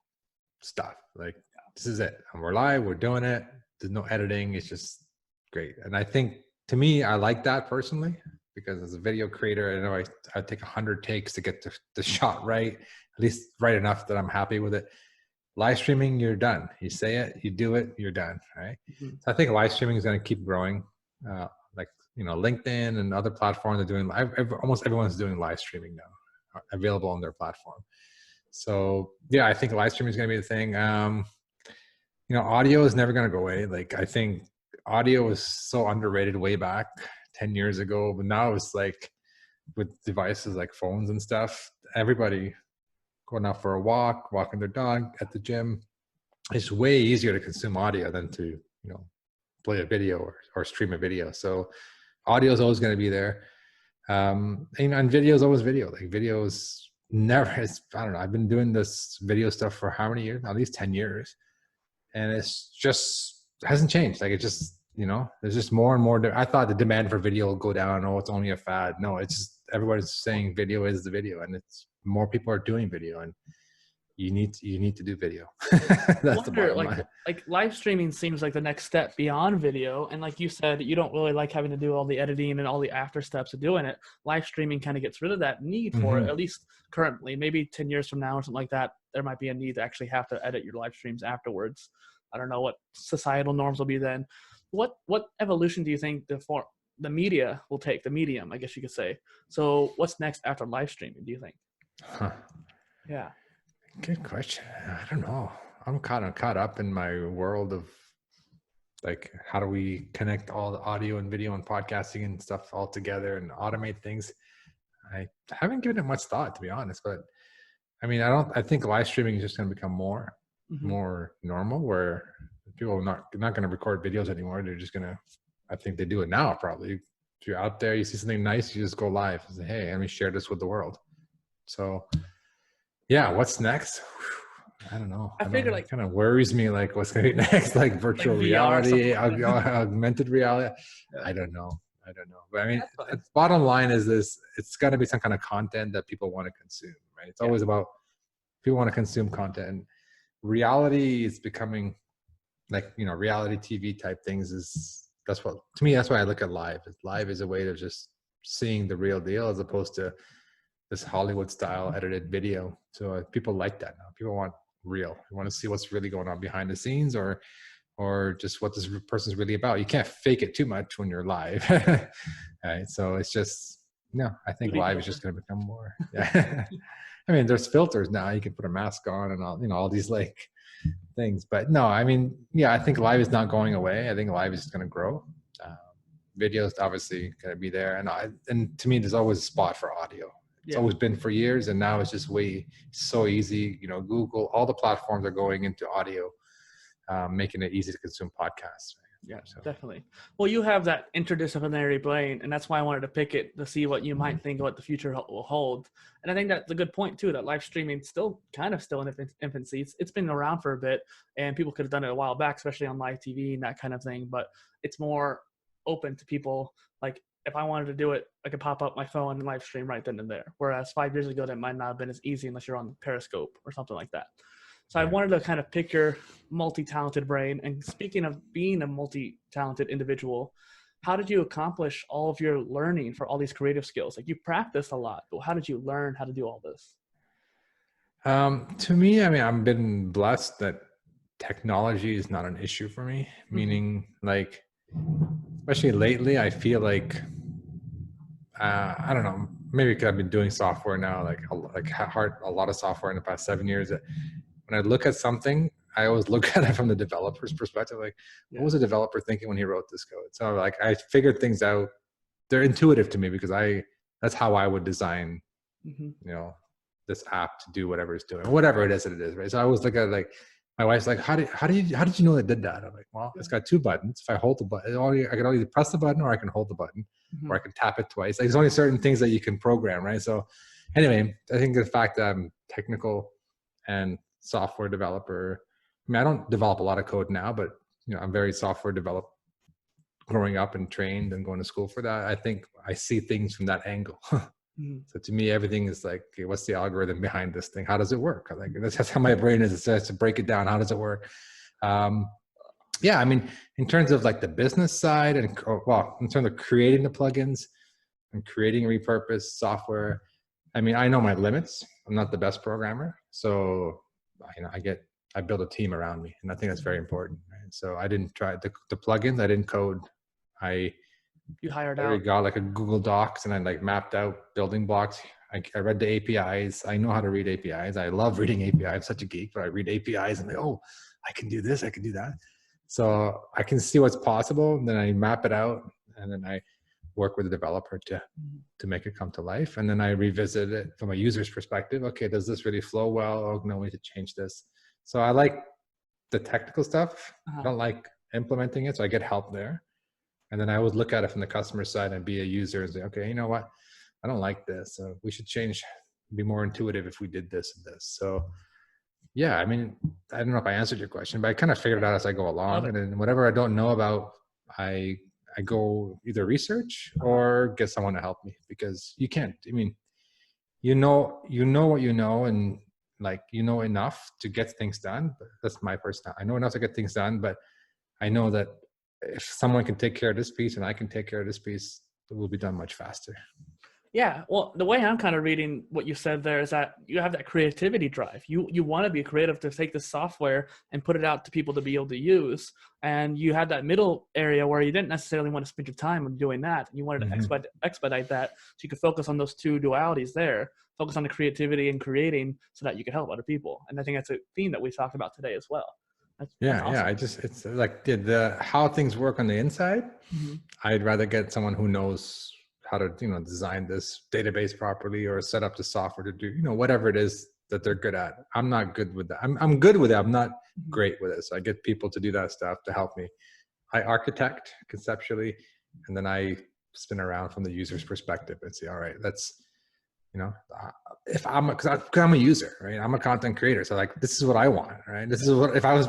stuff. Like, this is it. And we're live, we're doing it. There's no editing. It's just great. And I think, to me, I like that personally, because as a video creator, I know I take 100 takes to get the shot right, at least right enough that I'm happy with it. Live streaming, you're done. You say it, you do it, you're done, right? So I think live streaming is going to keep growing. Like, LinkedIn and other platforms are doing, almost everyone's doing live streaming now, available on their platform. So yeah, I think live streaming is going to be the thing. Audio is never going to go away. Like, I think audio was so underrated way back 10 years ago, but now it's like with devices like phones and stuff, everybody going out for a walk, walking their dog, at the gym, it's way easier to consume audio than to, play a video or stream a video. So audio is always going to be there. And video is always video. Like, video is never, I don't know, I've been doing this video stuff for how many years? At least 10 years. And it's just hasn't changed. Like, it just, there's just more and more. I thought the demand for video will go down. Oh, it's only a fad. No, it's just everybody's saying video is the video, and it's more people are doing video, and you need to do video. That's the bottom line. Like live streaming seems like the next step beyond video. And like you said, you don't really like having to do all the editing and all the after steps of doing it. Live streaming kind of gets rid of that need for it, at least currently. Maybe 10 years from now or something like that, there might be a need to actually have to edit your live streams afterwards. I don't know what societal norms will be then. What evolution do you think the media will take, the medium, I guess you could say? So what's next after live streaming, do you think? Yeah. Good question. I don't know. I'm kind of caught up in my world of, like, how do we connect all the audio and video and podcasting and stuff all together and automate things? I haven't given it much thought, to be honest, but I mean, I think live streaming is just going to become more normal, where people are not going to record videos anymore. They're just going to, I think they do it now, probably. If you're out there, you see something nice, you just go live and say, hey, let me share this with the world. So yeah, what's next? I don't know. I figure, like, it kind of worries me, like, what's going to be next, like virtual reality, augmented reality. I don't know. But I mean, the bottom line is this: it's got to be some kind of content that people want to consume, right? It's always about people want to consume content. And reality is becoming, like, reality TV type things that's why I look at live. Live is a way of just seeing the real deal, as opposed to this Hollywood style edited video. So people like that now. People want real. They want to see what's really going on behind the scenes, or or just what this person's really about. You can't fake it too much when you're live. Right? So it's just, no, I think live is just going to become more, yeah. I mean, there's filters now. You can put a mask on and all, all these like things, but no, I mean, yeah, I think live is not going away. I think live is just going to grow. Videos obviously going to be there. And to me, there's always a spot for audio. It's always been for years, and now it's just so easy. Google, all the platforms are going into audio, making it easy to consume podcasts. Yeah, so. Definitely. Well, you have that interdisciplinary brain, and that's why I wanted to pick it to see what you might think what the future will hold. And I think that's a good point too, that live streaming still in its infancy. It's been around for a bit, and people could have done it a while back, especially on live TV and that kind of thing, but it's more open to people. Like if I wanted to do it, I could pop up my phone and live stream right then and there. Whereas 5 years ago, that might not have been as easy unless you're on Periscope or something like that. So I wanted to kind of pick your multi-talented brain. And speaking of being a multi-talented individual, how did you accomplish all of your learning for all these creative skills? Like you practiced a lot, but how did you learn how to do all this? To me, I mean, I've been blessed that technology is not an issue for me, meaning like, especially lately, I feel like, I don't know, maybe because I've been doing software now, like a lot of software in the past 7 years. When I look at something, I always look at it from the developer's perspective. Like, what was the developer thinking when he wrote this code? So like, I figured things out. They're intuitive to me because that's how I would design, this app to do whatever it's doing, whatever it is that it is, right? So I always look at it like, my wife's like, how did you know it did that? I'm like, well, it's got 2 buttons. If I hold the button, I can either press the button or I can hold the button, or I can tap it twice. Like, there's only certain things that you can program, right? So anyway, I think the fact that I'm technical and software developer, I mean, I don't develop a lot of code now, but I'm very software developed, growing up and trained and going to school for that. I think I see things from that angle. So to me, everything is like, okay, what's the algorithm behind this thing? How does it work? Like, that's how my brain is. It says to break it down. How does it work? Yeah, I mean, in terms of like the business side and in terms of creating the plugins and creating repurpose software, I mean, I know my limits. I'm not the best programmer. So, I build a team around me, and I think that's very important. Right? So I didn't try the plugins. I didn't code. You hired out. Got like a Google Docs, and I like mapped out building blocks. I read the APIs. I know how to read APIs. I love reading APIs. I'm such a geek, but I read APIs and like, oh, I can do this. I can do that. So I can see what's possible. And then I map it out, and then I work with the developer to make it come to life. And then I revisit it from a user's perspective. Okay, does this really flow well? Oh, no, we need to change this. So I like the technical stuff. I don't like implementing it. So I get help there. And then I would look at it from the customer side and be a user and say, okay, you know what? I don't like this. So we should change, be more intuitive if we did this and this. So yeah, I mean, I don't know if I answered your question, but I kind of figured it out as I go along. And then whatever I don't know about, I go either research or get someone to help me, because you can't, I mean, you know what you know, and like, enough to get things done. But that's my personal, I know enough to get things done, but I know that if someone can take care of this piece and I can take care of this piece, it will be done much faster. Yeah, well, the way I'm kind of reading what you said there is that you have that creativity drive. You want to be creative to take this software and put it out to people to be able to use. And you had that middle area where you didn't necessarily want to spend your time on doing that. You wanted to expedite that so you could focus on those 2 dualities there, focus on the creativity and creating so that you could help other people. And I think that's a theme that we talked about today as well. That's awesome. Yeah. It's like the how things work on the inside. I'd rather get someone who knows how to, design this database properly or set up the software to do, whatever it is that they're good at. I'm not good with that. I'm good with it. I'm not great with it. So I get people to do that stuff to help me. I architect conceptually, and then I spin around from the user's perspective and say, all right, let's, if because I'm a user, right? I'm a content creator. So like, this is what I want, right? This is what, if I was,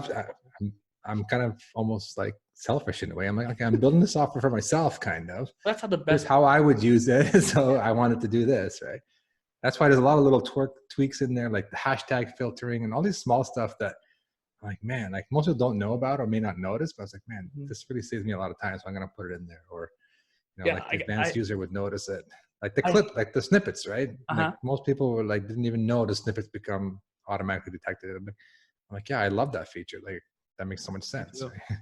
I'm kind of almost like selfish in a way. I'm like, okay, I'm building the software for myself, kind of. That's how the best, how I would use it. So I wanted to do this, right? That's why there's a lot of little tweaks in there, like the hashtag filtering and all these small stuff that I'm like, man, like most people don't know about or may not notice, but I was like, man, this really saves me a lot of time. So I'm going to put it in there. Or, like the advanced user would notice it. Like the clip, like the snippets, right? Like most people were like, didn't even know the snippets become automatically detected. I'm like, yeah, I love that feature. Like, that makes so much sense. Right?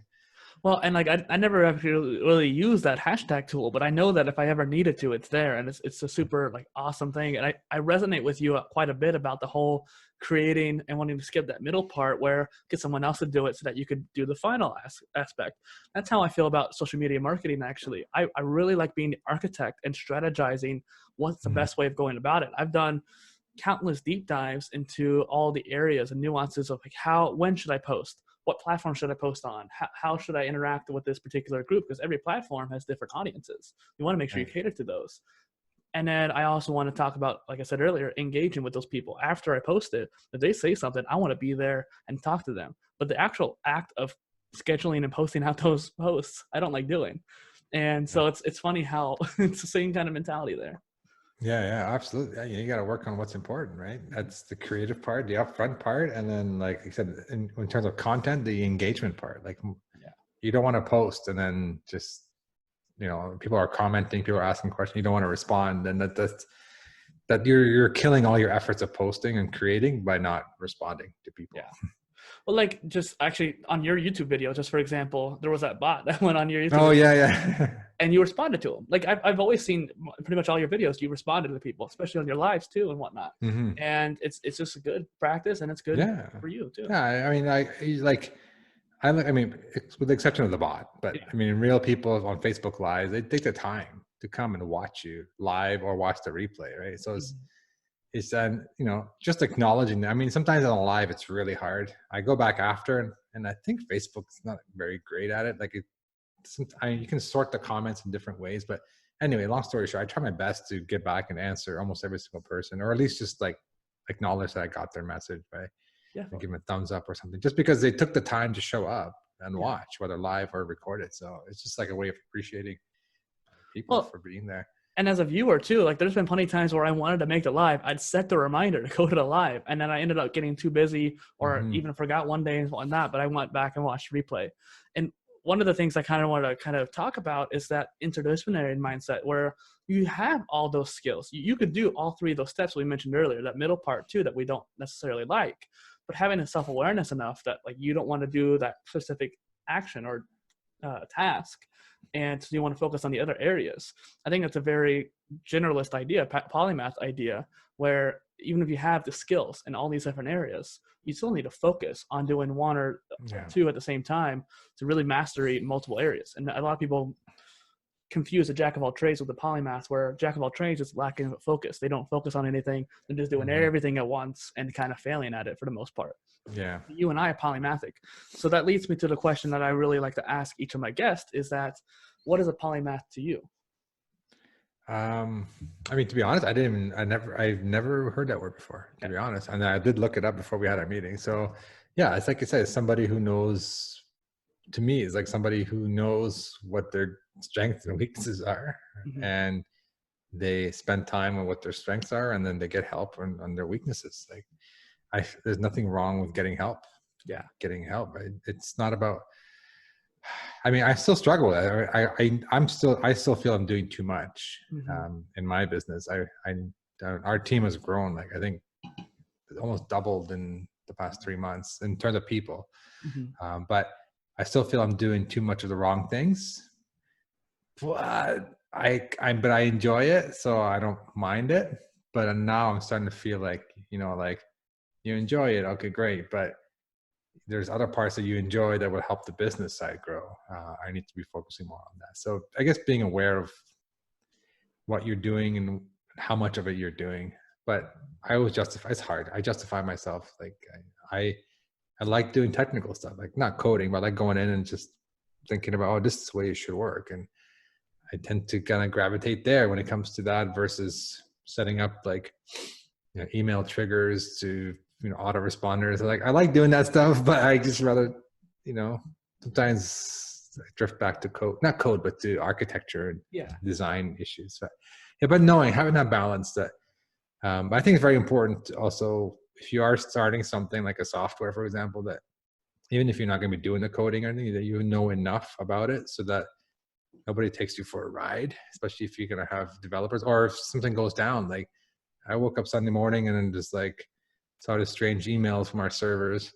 Well, and like I never actually really use that hashtag tool, but I know that if I ever needed to, it's there, and it's a super like awesome thing. And I resonate with you quite a bit about the whole creating and wanting to skip that middle part where get someone else to do it so that you could do the final aspect. That's how I feel about social media marketing. Actually, I really like being the architect and strategizing what's the best way of going about it. I've done countless deep dives into all the areas and nuances of like when should I post? What platform should I post on? How should I interact with this particular group? Because every platform has different audiences. You want to make sure you cater to those. And then I also want to talk about, like I said earlier, engaging with those people. After I post it, if they say something, I want to be there and talk to them. But the actual act of scheduling and posting out those posts, I don't like doing. And so it's funny how it's the same kind of mentality there. Yeah, absolutely. Yeah, you got to work on what's important, right? That's the creative part, the upfront part, and then, like I said, in terms of content, the engagement part. Like, you don't want to post and then just, people are commenting, people are asking questions, you don't want to respond, and that you're killing all your efforts of posting and creating by not responding to people. Yeah. Well, like just actually on your YouTube video, just for example, there was that bot that went on your YouTube. Oh, yeah. And you responded to them. Like I've always seen pretty much all your videos, you responded to people, especially on your lives too and whatnot. Mm-hmm. And it's just a good practice and it's good for you too. Yeah, I mean, I mean, with the exception of the bot, but I mean, real people on Facebook Live, they take the time to come and watch you live or watch the replay, right? So it's then, just acknowledging that. I mean, sometimes on live, it's really hard. I go back after and I think Facebook's not very great at it. Like you can sort the comments in different ways, but anyway, long story short, I try my best to get back and answer almost every single person, or at least just like acknowledge that I got their message, right? And give them a thumbs up or something, just because they took the time to show up and watch, whether live or recorded. So it's just like a way of appreciating people for being there. And as a viewer too, like there's been plenty of times where I wanted to make the live, I'd set the reminder to go to the live, and then I ended up getting too busy or even forgot one day and whatnot, but I went back and watched replay. And one of the things I kind of want to talk about is that interdisciplinary mindset where you have all those skills. You could do all three of those steps we mentioned earlier, that middle part too, that we don't necessarily like, but having a self-awareness enough that like you don't want to do that specific action or task, and so you want to focus on the other areas. I think that's a very generalist idea, polymath idea, where even if you have the skills in all these different areas, you still need to focus on doing one or two at the same time to really mastery multiple areas. And a lot of people confuse a jack of all trades with a polymath, where jack of all trades is lacking focus. They don't focus on anything. They're just doing everything at once and kind of failing at it for the most part. Yeah. You and I are polymathic. So that leads me to the question that I really like to ask each of my guests is that, what is a polymath to you? I mean, to be honest, I've never heard that word before, to be honest. And I did look it up before we had our meeting. So yeah, it's like I said, it's somebody who knows, to me, is like somebody who knows what their strengths and weaknesses are, and they spend time on what their strengths are, and then they get help on their weaknesses. Like there's nothing wrong with getting help. Yeah. Getting help. It's not about, I mean, I still struggle with it. I still feel I'm doing too much in my business. Our team has grown, like I think almost doubled in the past 3 months in terms of people. But I still feel I'm doing too much of the wrong things. But I enjoy it, so I don't mind it. But now I'm starting to feel like, like you enjoy it. Okay, great. But there's other parts that you enjoy that will help the business side grow. I need to be focusing more on that. So I guess being aware of what you're doing and how much of it you're doing. But I always justify, it's hard. I justify myself. Like I like doing technical stuff, like not coding, but like going in and just thinking about, oh, this is the way it should work. And I tend to kind of gravitate there when it comes to that versus setting up like, email triggers to, autoresponders. Like I like doing that stuff, but I just rather, sometimes I drift back to not code, but to architecture and design issues. But having that balance that, but I think it's very important also, if you are starting something like a software, for example, that even if you're not going to be doing the coding or anything, that you know enough about it so that nobody takes you for a ride, especially if you're going to have developers, or if something goes down. Like I woke up Sunday morning and then just like saw this strange emails from our servers,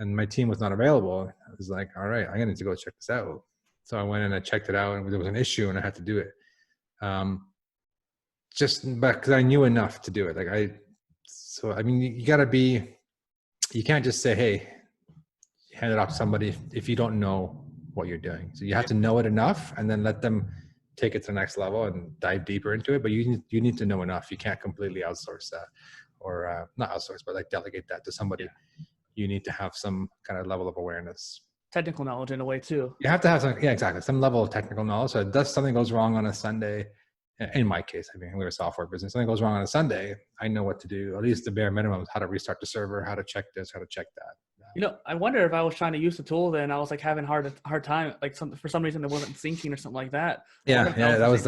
and my team was not available. I was like, all right, I'm gonna need to go check this out. So I went and I checked it out, and there was an issue, and I had to do it. Just because I knew enough to do it. I mean, you can't just say, hey, hand it off to somebody if you don't know what you're doing. So you have to know it enough, and then let them take it to the next level and dive deeper into it. But you need to know enough. You can't completely outsource that, or not outsource, but like delegate that to somebody. Yeah. You need to have some kind of level of awareness. Technical knowledge in a way too. You have to have some, yeah, exactly, some level of technical knowledge. So if something goes wrong on a Sunday, in my case, I mean, we're a software business. Something goes wrong on a Sunday, I know what to do. At least the bare minimum is how to restart the server, how to check this, how to check that. You know, I wonder if I was trying to use the tool, then I was like having hard time, like for some reason it wasn't syncing or something like that. Yeah, that was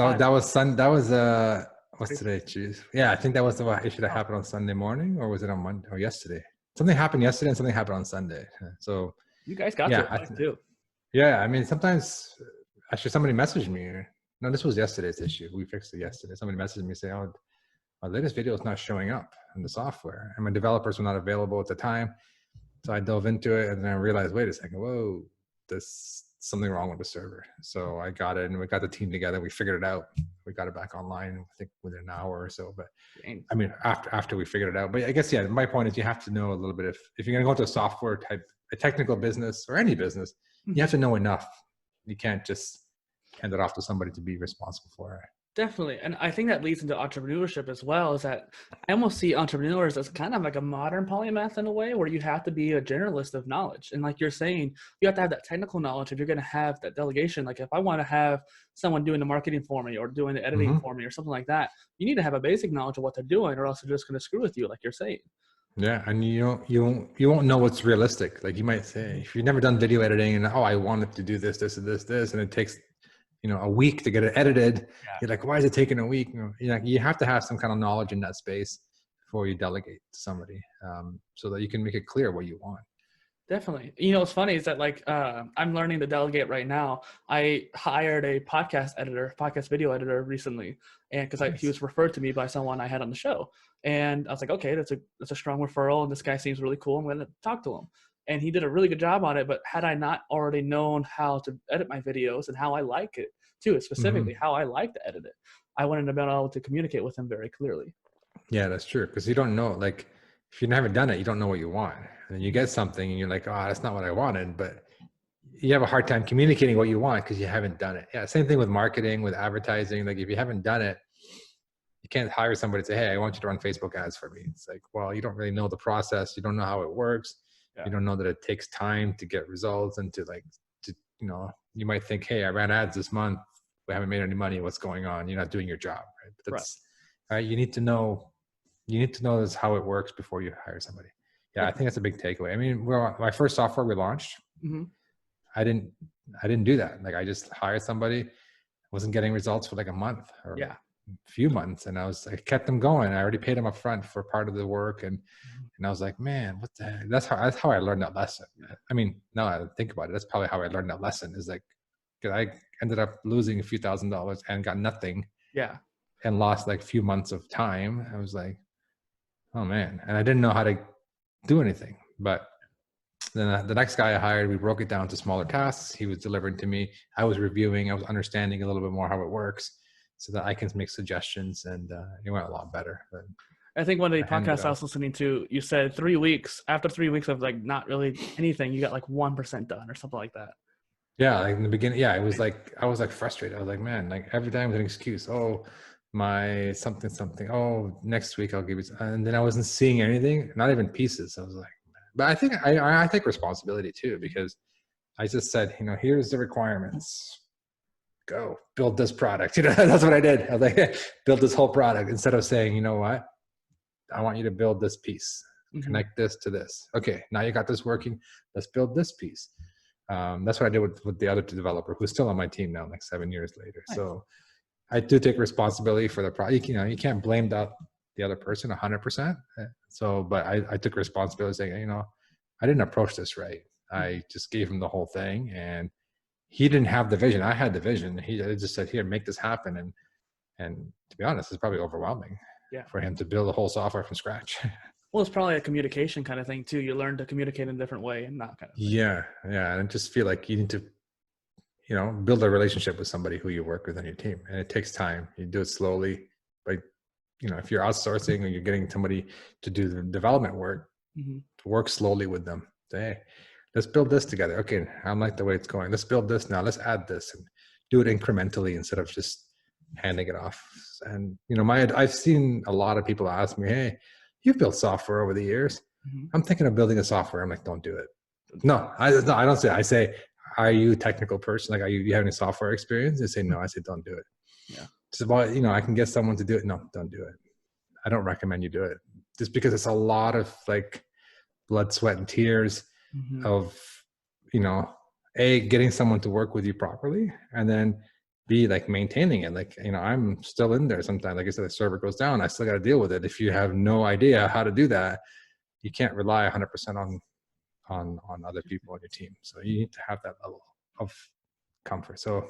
what's today? Jeez. Yeah, I think that was the issue that happened on Sunday morning, or was it on Monday or yesterday? Something happened yesterday and something happened on Sunday. So you guys got to too. Yeah, I mean, sometimes actually somebody messaged me. No, this was yesterday's issue. We fixed it yesterday. Somebody messaged me saying, "Oh, my latest video is not showing up in the software," and my developers were not available at the time. So I dove into it, and then I realized, wait a second, whoa, there's something wrong with the server. So I got it, and we got the team together. We figured it out. We got it back online, I think within an hour or so. But I mean, after we figured it out. But I guess, yeah, my point is you have to know a little bit. If you're going to go into a software type, a technical business or any business, you have to know enough. You can't just hand it off to somebody to be responsible for it. Definitely. And I think that leads into entrepreneurship as well, is that I almost see entrepreneurs as kind of like a modern polymath in a way, where you have to be a generalist of knowledge. And like you're saying, you have to have that technical knowledge if you're going to have that delegation. Like if I want to have someone doing the marketing for me or doing the editing for me or something like that, you need to have a basic knowledge of what they're doing, or else they're just going to screw with you, like you're saying. Yeah, and you won't know what's realistic. Like you might say, if you've never done video editing and I wanted to do this, this, and this, and it takes a week to get it edited. Yeah. You're like, why is it taking a week? You have to have some kind of knowledge in that space before you delegate to somebody, so that you can make it clear what you want. Definitely. What's funny is that I'm learning to delegate right now. I hired a podcast video editor recently, and because he was referred to me by someone I had on the show, and I was like, okay, that's a strong referral, and this guy seems really cool. I'm going to talk to him. And he did a really good job on it. But had I not already known how to edit my videos and how I like it too, specifically how I like to edit it, I wouldn't have been able to communicate with him very clearly. Yeah, that's true. Because you don't know, like, if you've never done it, you don't know what you want. And then you get something and you're like, oh, that's not what I wanted. But you have a hard time communicating what you want because you haven't done it. Yeah, same thing with marketing, with advertising. Like if you haven't done it, you can't hire somebody to say, hey, I want you to run Facebook ads for me. It's like, well, you don't really know the process. You don't know how it works. Yeah. You don't know that it takes time to get results and you might think, hey, I ran ads this month. We haven't made any money. What's going on? You're not doing your job, right? But that's right. You need to know this, how it works before you hire somebody. Yeah, I think that's a big takeaway. I mean, my first software we launched, I didn't do that. Like I just hired somebody, wasn't getting results for like a month or a few months. And I kept them going. I already paid them up front for part of the work. And I was like, man, what the heck? That's how I learned that lesson. I mean, now I think about it, that's probably how I learned that lesson, is like, cause I ended up losing a few $1,000s and got nothing. Yeah. And lost like a few months of time. I was like, oh man. And I didn't know how to do anything. But then the next guy I hired, we broke it down to smaller tasks. He was delivering to me. I was reviewing, I was understanding a little bit more how it works so that I can make suggestions, and it went a lot better. But I think one of the podcasts I was listening to, you said 3 weeks, after 3 weeks of like not really anything, you got like 1% done or something like that. Yeah. Like in the beginning, yeah, it was like, I was like frustrated. I was like, man, like every time was an excuse. Oh, my something. Oh, next week I'll give you, and then I wasn't seeing anything, not even pieces. I was like, but I think I take responsibility too, because I just said, here's the requirements. Go build this product. That's what I did. I was like, build this whole product, instead of saying, you know what, I want you to build this piece, connect this to this. Okay, now you got this working. Let's build this piece. That's what I did with the other developer, who's still on my team now, like 7 years later. Nice. So I do take responsibility for the project. You can't blame the other person 100%. So, but I took responsibility, saying, I didn't approach this right. I just gave him the whole thing, and he didn't have the vision. I had the vision. He just said, here, make this happen. And to be honest, it's probably overwhelming for him to build a whole software from scratch. Well, it's probably a communication kind of thing too. You learn to communicate in a different way and that kind of thing. Yeah. Yeah. And I just feel like you need to, build a relationship with somebody who you work with on your team. And it takes time. You do it slowly. Like, if you're outsourcing or you're getting somebody to do the development work, to work slowly with them. Say, hey, let's build this together. Okay, I like the way it's going. Let's build this now. Let's add this and do it incrementally instead of just handing it off. And I've seen a lot of people ask me, hey, you've built software over the years. I'm thinking of building a software. I'm like, don't do it. No, I don't say. I say, are you a technical person? Like, you have any software experience? They say no. I say, don't do it. Yeah. It's about, I can get someone to do it. No, don't do it. I don't recommend you do it, just because it's a lot of like blood, sweat, and tears of, A, getting someone to work with you properly, and then B, like maintaining it. Like, I'm still in there sometimes. Like I said, the server goes down, I still got to deal with it. If you have no idea how to do that, you can't rely 100% on other people on your team. So you need to have that level of comfort. So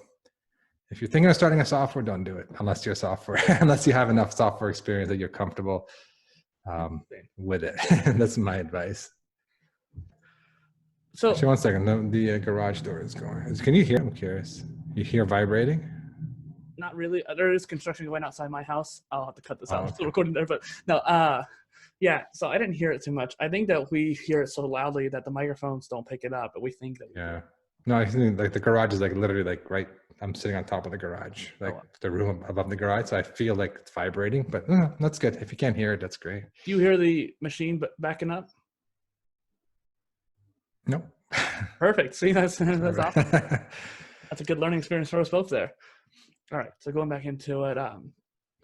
if you're thinking of starting a software, don't do it unless you're unless you have enough software experience that you're comfortable with it. That's my advice. So actually, one second. The garage door is going. Can you hear? I'm curious. You hear vibrating? Not really. There is construction going outside my house. I'll have to cut this out. Okay. Still recording there, but no. Yeah. So I didn't hear it too much. I think that we hear it so loudly that the microphones don't pick it up, but we think that. Yeah. No, I think like the garage is like literally like right. I'm sitting on top of the garage, like the room above the garage. So I feel like it's vibrating, but that's good. If you can't hear it, that's great. Do you hear the machine backing up? Nope. Perfect. See, that's awesome. That's a good learning experience for us both there. All right. So going back into it.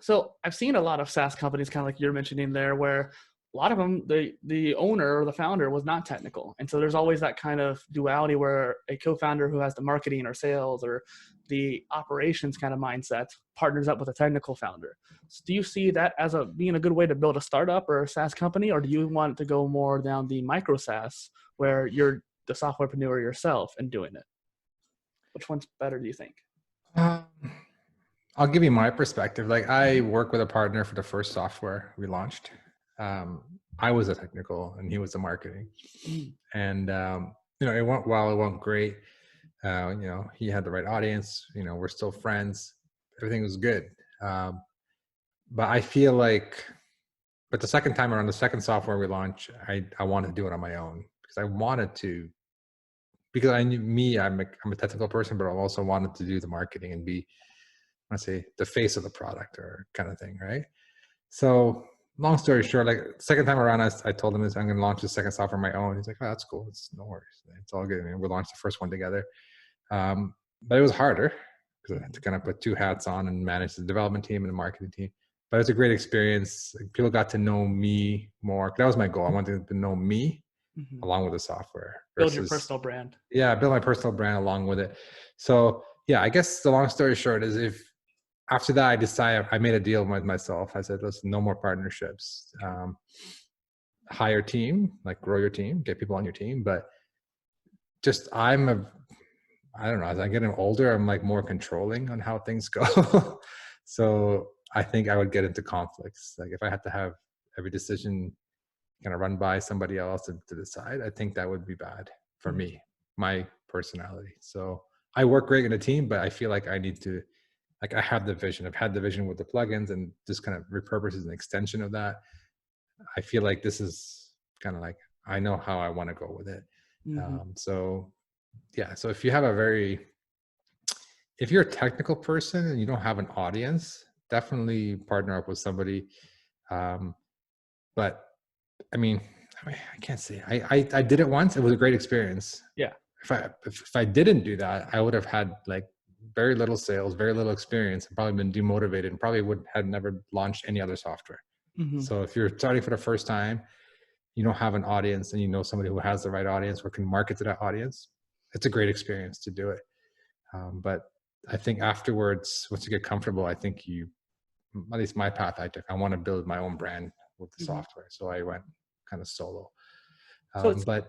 So I've seen a lot of SaaS companies, kind of like you're mentioning there, where a lot of them, the owner or the founder was not technical. And so there's always that kind of duality where a co-founder who has the marketing or sales or the operations kind of mindset partners up with a technical founder. So do you see that as being a good way to build a startup or a SaaS company, or do you want to go more down the micro SaaS where you're the softwarepreneur yourself and doing it? Which one's better, do you think? I'll give you my perspective. Like, I work with a partner for the first software we launched. I was a technical and he was a marketing, and it went well. It went great. He had the right audience. We're still friends. Everything was good. But I feel like, but the second time around, the second software we launched, I wanted to do it on my own because I wanted to. Because I knew I'm a technical person, but I also wanted to do the marketing and be, I say, the face of the product or kind of thing, right? So long story short, like second time around, I told him I'm going to launch the second software on my own. He's like, oh, that's cool. It's no worries. It's all good. And we launched the first one together. But it was harder because I had to kind of put two hats on and manage the development team and the marketing team. But it was a great experience. People got to know me more. That was my goal. I wanted to know me along with the software. Build your personal brand. Yeah, build my personal brand along with it. So yeah, I guess the long story short is, if after that I made a deal with myself. I said, listen, no more partnerships. Hire team, like grow your team, get people on your team. But just I don't know, as I'm getting older, I'm like more controlling on how things go. So I think I would get into conflicts. Like if I had to have every decision kind of run by somebody else to decide, I think that would be bad for me, my personality. So I work great in a team, but I feel like I need to, like I have the vision. I've had the vision with the plugins, and just kind of Repurpose is an extension of that. I feel like this is kind of like, I know how I want to go with it. So yeah, so if you're a technical person and you don't have an audience, definitely partner up with somebody. But I mean, I can't say I did it once. It was a great experience. Yeah. If I didn't do that, I would have had like very little sales, very little experience, and probably been demotivated, and probably would have never launched any other software. So if you're starting for the first time, you don't have an audience, and you know somebody who has the right audience or can market to that audience, it's a great experience to do it. But I think afterwards, once you get comfortable, I think at least my path I took, I want to build my own brand with the software. So I went kind of solo. But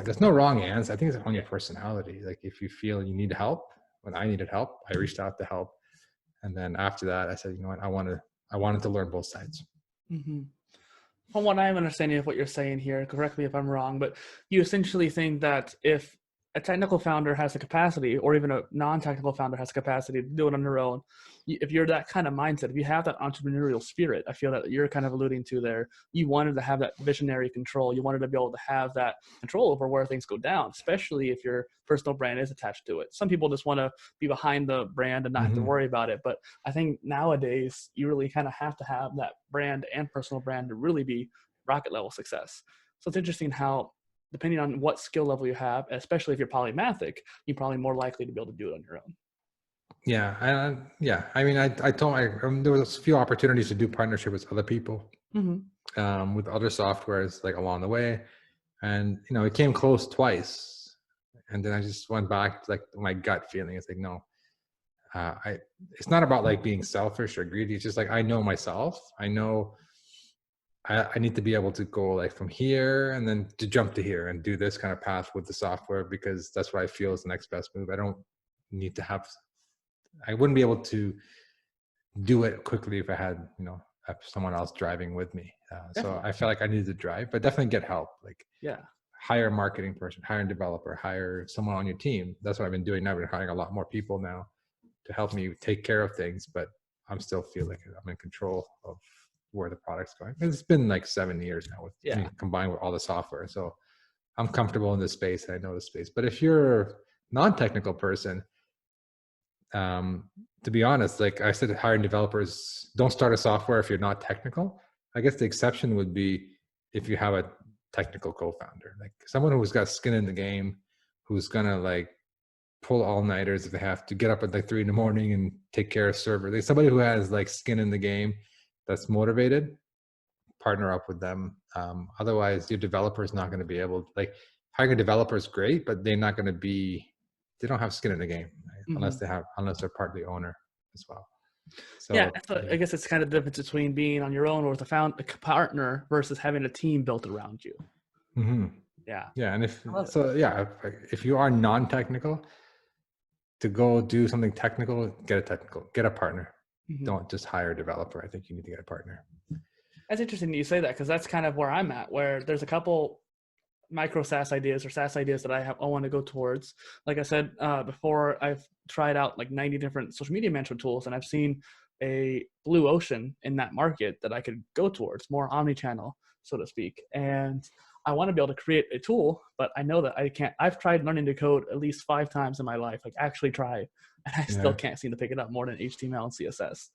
there's no wrong answer. I think it's on your personality. Like if you feel you need help, when I needed help, I reached out to help. And then after that, I said, you know what, I wanted to learn both sides. From what I'm understanding of what you're saying here, correct me if I'm wrong, but you essentially think that if a technical founder has the capacity, or even a non-technical founder has the capacity to do it on their own, if you're that kind of mindset, if you have that entrepreneurial spirit, I feel that you're kind of alluding to there, you wanted to have that visionary control. You wanted to be able to have that control over where things go down, especially if your personal brand is attached to it. Some people just want to be behind the brand and not have to worry about it. But I think nowadays you really kind of have to have that brand and personal brand to really be rocket level success. So it's interesting how, depending on what skill level you have, especially if you're polymathic, you're probably more likely to be able to do it on your own. Yeah. Yeah. I mean, I told there was a few opportunities to do partnership with other people, with other softwares like along the way. And, it came close twice. And then I just went back to like my gut feeling. It's like, no, it's not about like being selfish or greedy. It's just like, I know myself. I know I need to be able to go like from here and then to jump to here and do this kind of path with the software, because that's what I feel is the next best move. I don't need to I wouldn't be able to do it quickly if I had, someone else driving with me. So I felt like I needed to drive, but definitely get help. Like, hire a marketing person, hire a developer, hire someone on your team. That's what I've been doing now. I've been hiring a lot more people now to help me take care of things, but I'm still feel like I'm in control of where the product's going. It's been like 7 years now with combined with all the software. So I'm comfortable in this space and I know the space. But if you're a non-technical person, to be honest, like I said, hiring developers, don't start a software if you're not technical. I guess the exception would be if you have a technical co-founder, like someone who's got skin in the game, who's gonna like pull all-nighters if they have to, get up at like 3 a.m. and take care of server. Like somebody who has like skin in the game, that's motivated, partner up with them. Otherwise your developer is not going to be able, like hiring a developer is great, but they're not going to be, they don't have skin in the game, right? Unless they're part of the owner as well. So I guess it's kind of the difference between being on your own or with a partner versus having a team built around you. Yeah. And if you are non-technical, to go do something technical, get a partner. Don't just hire a developer. I think you need to get a partner. That's interesting that you say that, because that's kind of where I'm at, where there's a couple micro SaaS ideas or SaaS ideas that I want to go towards. Like I said before, I've tried out like 90 different social media management tools, and I've seen a blue ocean in that market that I could go towards, more omni-channel, so to speak. And I want to be able to create a tool, but I know that I can't. I've tried learning to code at least 5 times in my life, like actually tried, and I still can't seem to pick it up more than HTML and CSS.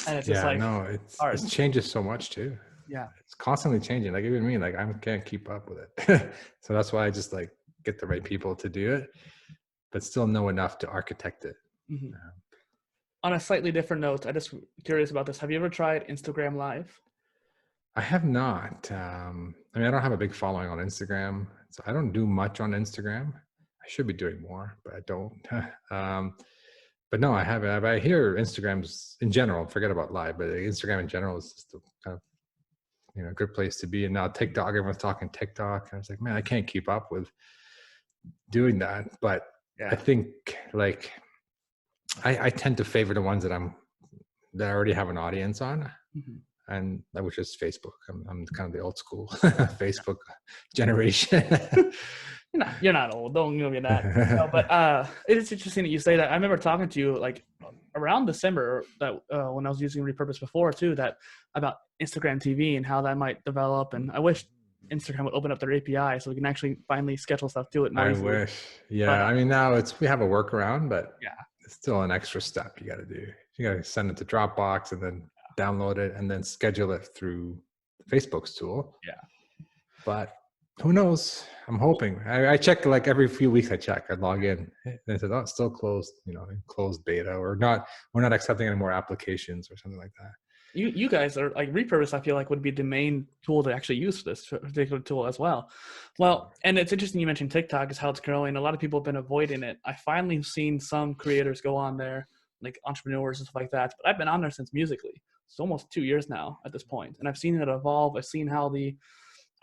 And it's just like, it changes so much too. Yeah, it's constantly changing. Like even me, like I can't keep up with it. So that's why I just like get the right people to do it, but still know enough to architect it. On a slightly different note, I'm just curious about this. Have you ever tried Instagram Live? I have not. I mean, I don't have a big following on Instagram, so I don't do much on Instagram. I should be doing more, but I don't. But no, I haven't. I hear Instagram's in general, forget about live, but Instagram in general is just a kind of, good place to be. And now TikTok, everyone's talking TikTok. And I was like, man, I can't keep up with doing that. But I think like I tend to favor the ones that I already have an audience on. And which is Facebook. I'm kind of the old school Facebook generation. You're not old. Don't give me that. No, but it is interesting that you say that. I remember talking to you like around December that when I was using Repurpose before too, that about Instagram TV and how that might develop. And I wish Instagram would open up their API so we can actually finally schedule stuff to it more easily. I wish. Yeah. But, I mean, now we have a workaround, but it's still an extra step you got to do. You got to send it to Dropbox and then download it and then schedule it through Facebook's tool. But who knows? I'm hoping. I check like every few weeks. I log in and it says, oh, it's still closed, closed beta, or not. We're not accepting any more applications or something like that. You guys are like Repurpose, I feel like would be the main tool to actually use for this particular tool as well. Well, and it's interesting you mentioned TikTok is how it's growing. A lot of people have been avoiding it. I finally seen some creators go on there, like entrepreneurs and stuff like that. But I've been on there since Musical.ly. It's almost 2 years now at this point. And I've seen it evolve. I've seen how the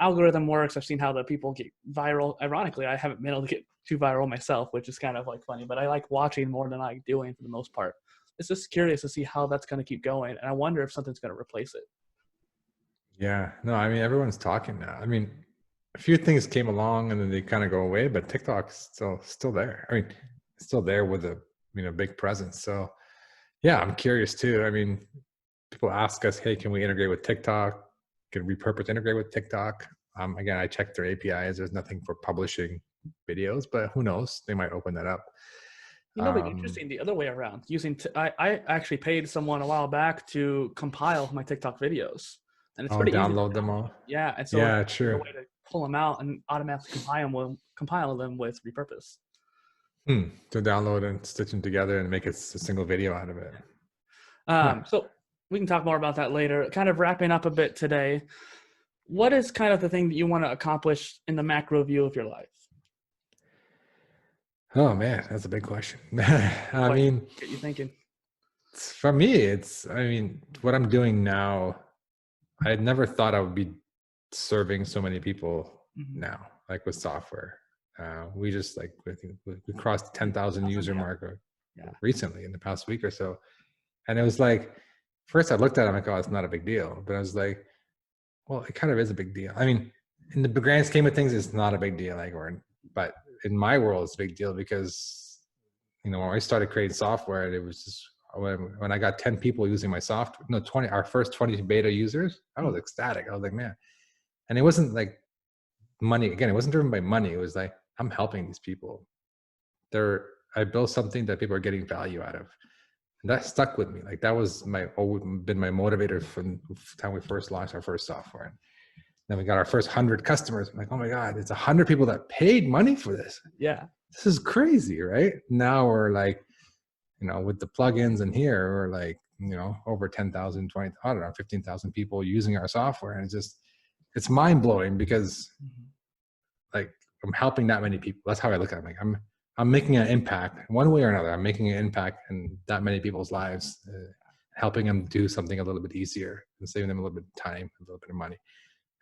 algorithm works. I've seen how the people get viral. Ironically, I haven't been able to get too viral myself, which is kind of like funny, but I like watching more than I like doing for the most part. It's just curious to see how that's going to keep going. And I wonder if something's going to replace it. Yeah. No, I mean, everyone's talking now. I mean, a few things came along and then they kind of go away, but TikTok's still there. I mean, it's still there with a big presence. So yeah, I'm curious too. I mean, people ask us, hey, can we integrate with TikTok? Can Repurpose integrate with TikTok? Again, I checked their APIs. There's nothing for publishing videos, but who knows? They might open that up. But interesting the other way around. I actually paid someone a while back to compile my TikTok videos, and it's pretty easy to download them download. all. Yeah, and so Yeah, there's a true. way to pull them out and automatically compile them with Repurpose. To download and stitch them together and make it a single video out of it. So we can talk more about that later. Kind of wrapping up a bit today. What is kind of the thing that you want to accomplish in the macro view of your life? Oh man, that's a big question. I What mean, get you thinking? for me, what I'm doing now, I had never thought I would be serving so many people now, like with software. We just we crossed 10,000 user mark recently in the past week or so. And it was like, first I looked at it, I'm like, oh, it's not a big deal. But I was like, well, it kind of is a big deal. I mean, in the grand scheme of things, it's not a big deal, but in my world, it's a big deal because, when I started creating software, it was just, when I got 10 people using my software, 20, our first 20 beta users, I was ecstatic. I was like, man. And it wasn't like money. Again, it wasn't driven by money. It was like, I'm helping these people. I built something that people are getting value out of. And that stuck with me. Like that was been my motivator from the time we first launched our first software. And then we got our first 100 customers. I'm like, oh my God, it's 100 people that paid money for this. Yeah. This is crazy, right? Now we're like, with the plugins in here, we're like, over 10,000, 20, I don't know, 15,000 people using our software. And it's mind blowing because like I'm helping that many people. That's how I look at it. Like I'm making an impact one way or another. I'm making an impact in that many people's lives, helping them do something a little bit easier and saving them a little bit of time, a little bit of money.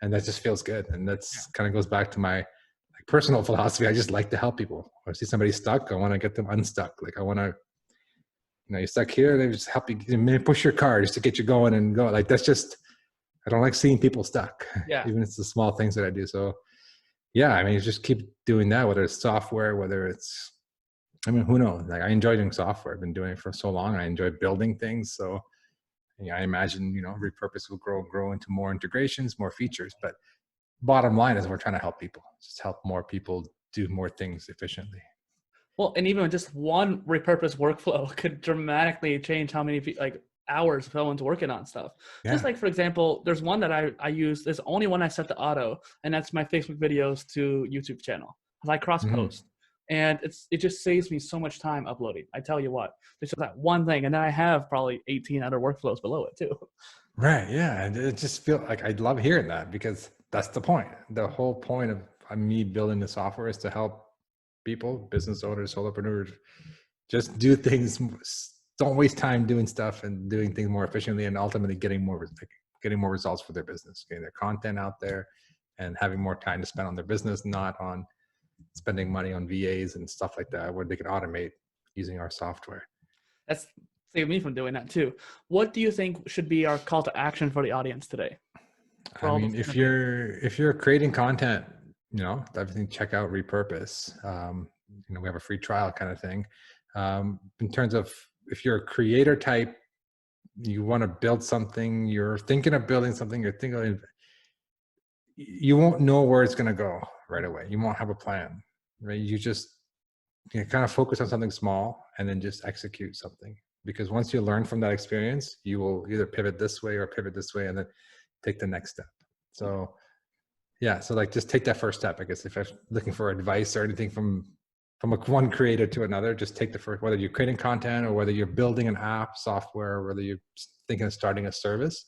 And that just feels good. And that's kind of goes back to my personal philosophy. I just like to help people. If I see somebody stuck, I want to get them unstuck. Like I want to, you're stuck here, they just help you push your car just to get you going and go. Like that's just, I don't like seeing people stuck. Yeah. Even if it's the small things that I do. So yeah, I mean, just keep doing that, whether it's software, whether it's, who knows? Like I enjoy doing software. I've been doing it for so long. I enjoy building things. So I imagine, Repurpose will grow into more integrations, more features. But bottom line is we're trying to help people, just help more people do more things efficiently. Well, and even just one repurpose workflow could dramatically change how many hours someone's working on stuff. Yeah. Just like, for example, there's one that I use. There's only one I set to auto, and that's my Facebook videos to YouTube channel. I cross post, and it just saves me so much time uploading. I tell you what, there's just that one thing, and then I have probably 18 other workflows below it too. Right. Yeah. And it just feels like I love hearing that because that's the point. The whole point of me building the software is to help people, business owners, solopreneurs, just do things. Don't waste time doing stuff and doing things more efficiently, and ultimately getting more results for their business, getting their content out there, and having more time to spend on their business, not on spending money on VAs and stuff like that, where they can automate using our software. That's saved me from doing that too. What do you think should be our call to action for the audience today? I mean, if you're creating content, everything, check out Repurpose. We have a free trial kind of thing. In terms of if you're a creator type, you want to build something, you're thinking of building something, you won't know where it's going to go right away. You won't have a plan, right? You kind of focus on something small and then just execute something. Because once you learn from that experience, you will either pivot this way or pivot this way and then take the next step. So yeah, so just take that first step. I guess if I'm looking for advice or anything from one creator to another, just take the first, whether you're creating content or whether you're building an app, software, or whether you're thinking of starting a service,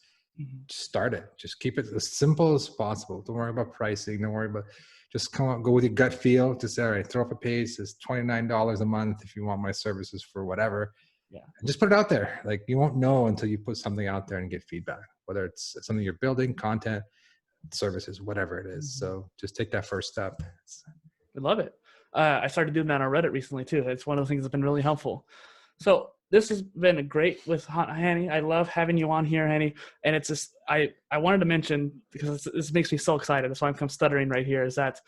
just start it. Just keep it as simple as possible. Don't worry about pricing. Don't worry about, just go with your gut feel. Just all right, throw up a page. It's $29 a month if you want my services for whatever. Yeah. And just put it out there. Like you won't know until you put something out there and get feedback, whether it's something you're building, content, services, whatever it is. So just take that first step. I love it. I started doing that on Reddit recently too. It's one of the things that's been really helpful. So this has been great with Hani. I love having you on here, Hani. And it's just, I wanted to mention, because this makes me so excited, that's why I'm stuttering right here, is that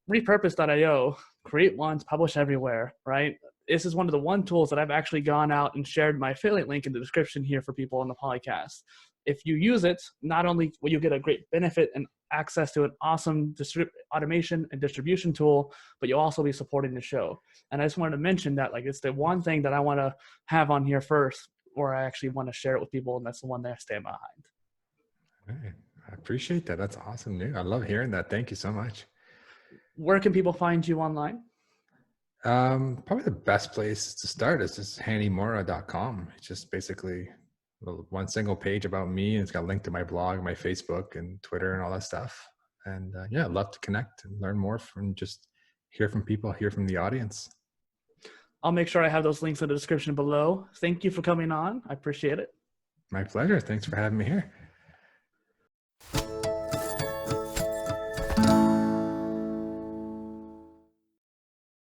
Repurpose.io, create once, publish everywhere, right? This is one of the one tools that I've actually gone out and shared my affiliate link in the description here for people on the podcast. If you use it, not only will you get a great benefit and access to an awesome automation and distribution tool, but you'll also be supporting the show. And I just wanted to mention that, like, it's the one thing that I want to have on here first, or I actually want to share it with people, and that's the one that I stand behind. Hey, I appreciate that. That's awesome news. I love hearing that. Thank you so much. Where can people find you online? Probably the best place to start is just hanimourra.com. It's just basically one single page about me, and it's got a link to my blog, my Facebook, and Twitter, and all that stuff. And yeah, I'd love to connect and learn more from, just hear from people, hear from the audience. I'll make sure I have those links in the description below. Thank you for coming on. I appreciate it. My pleasure. Thanks for having me here.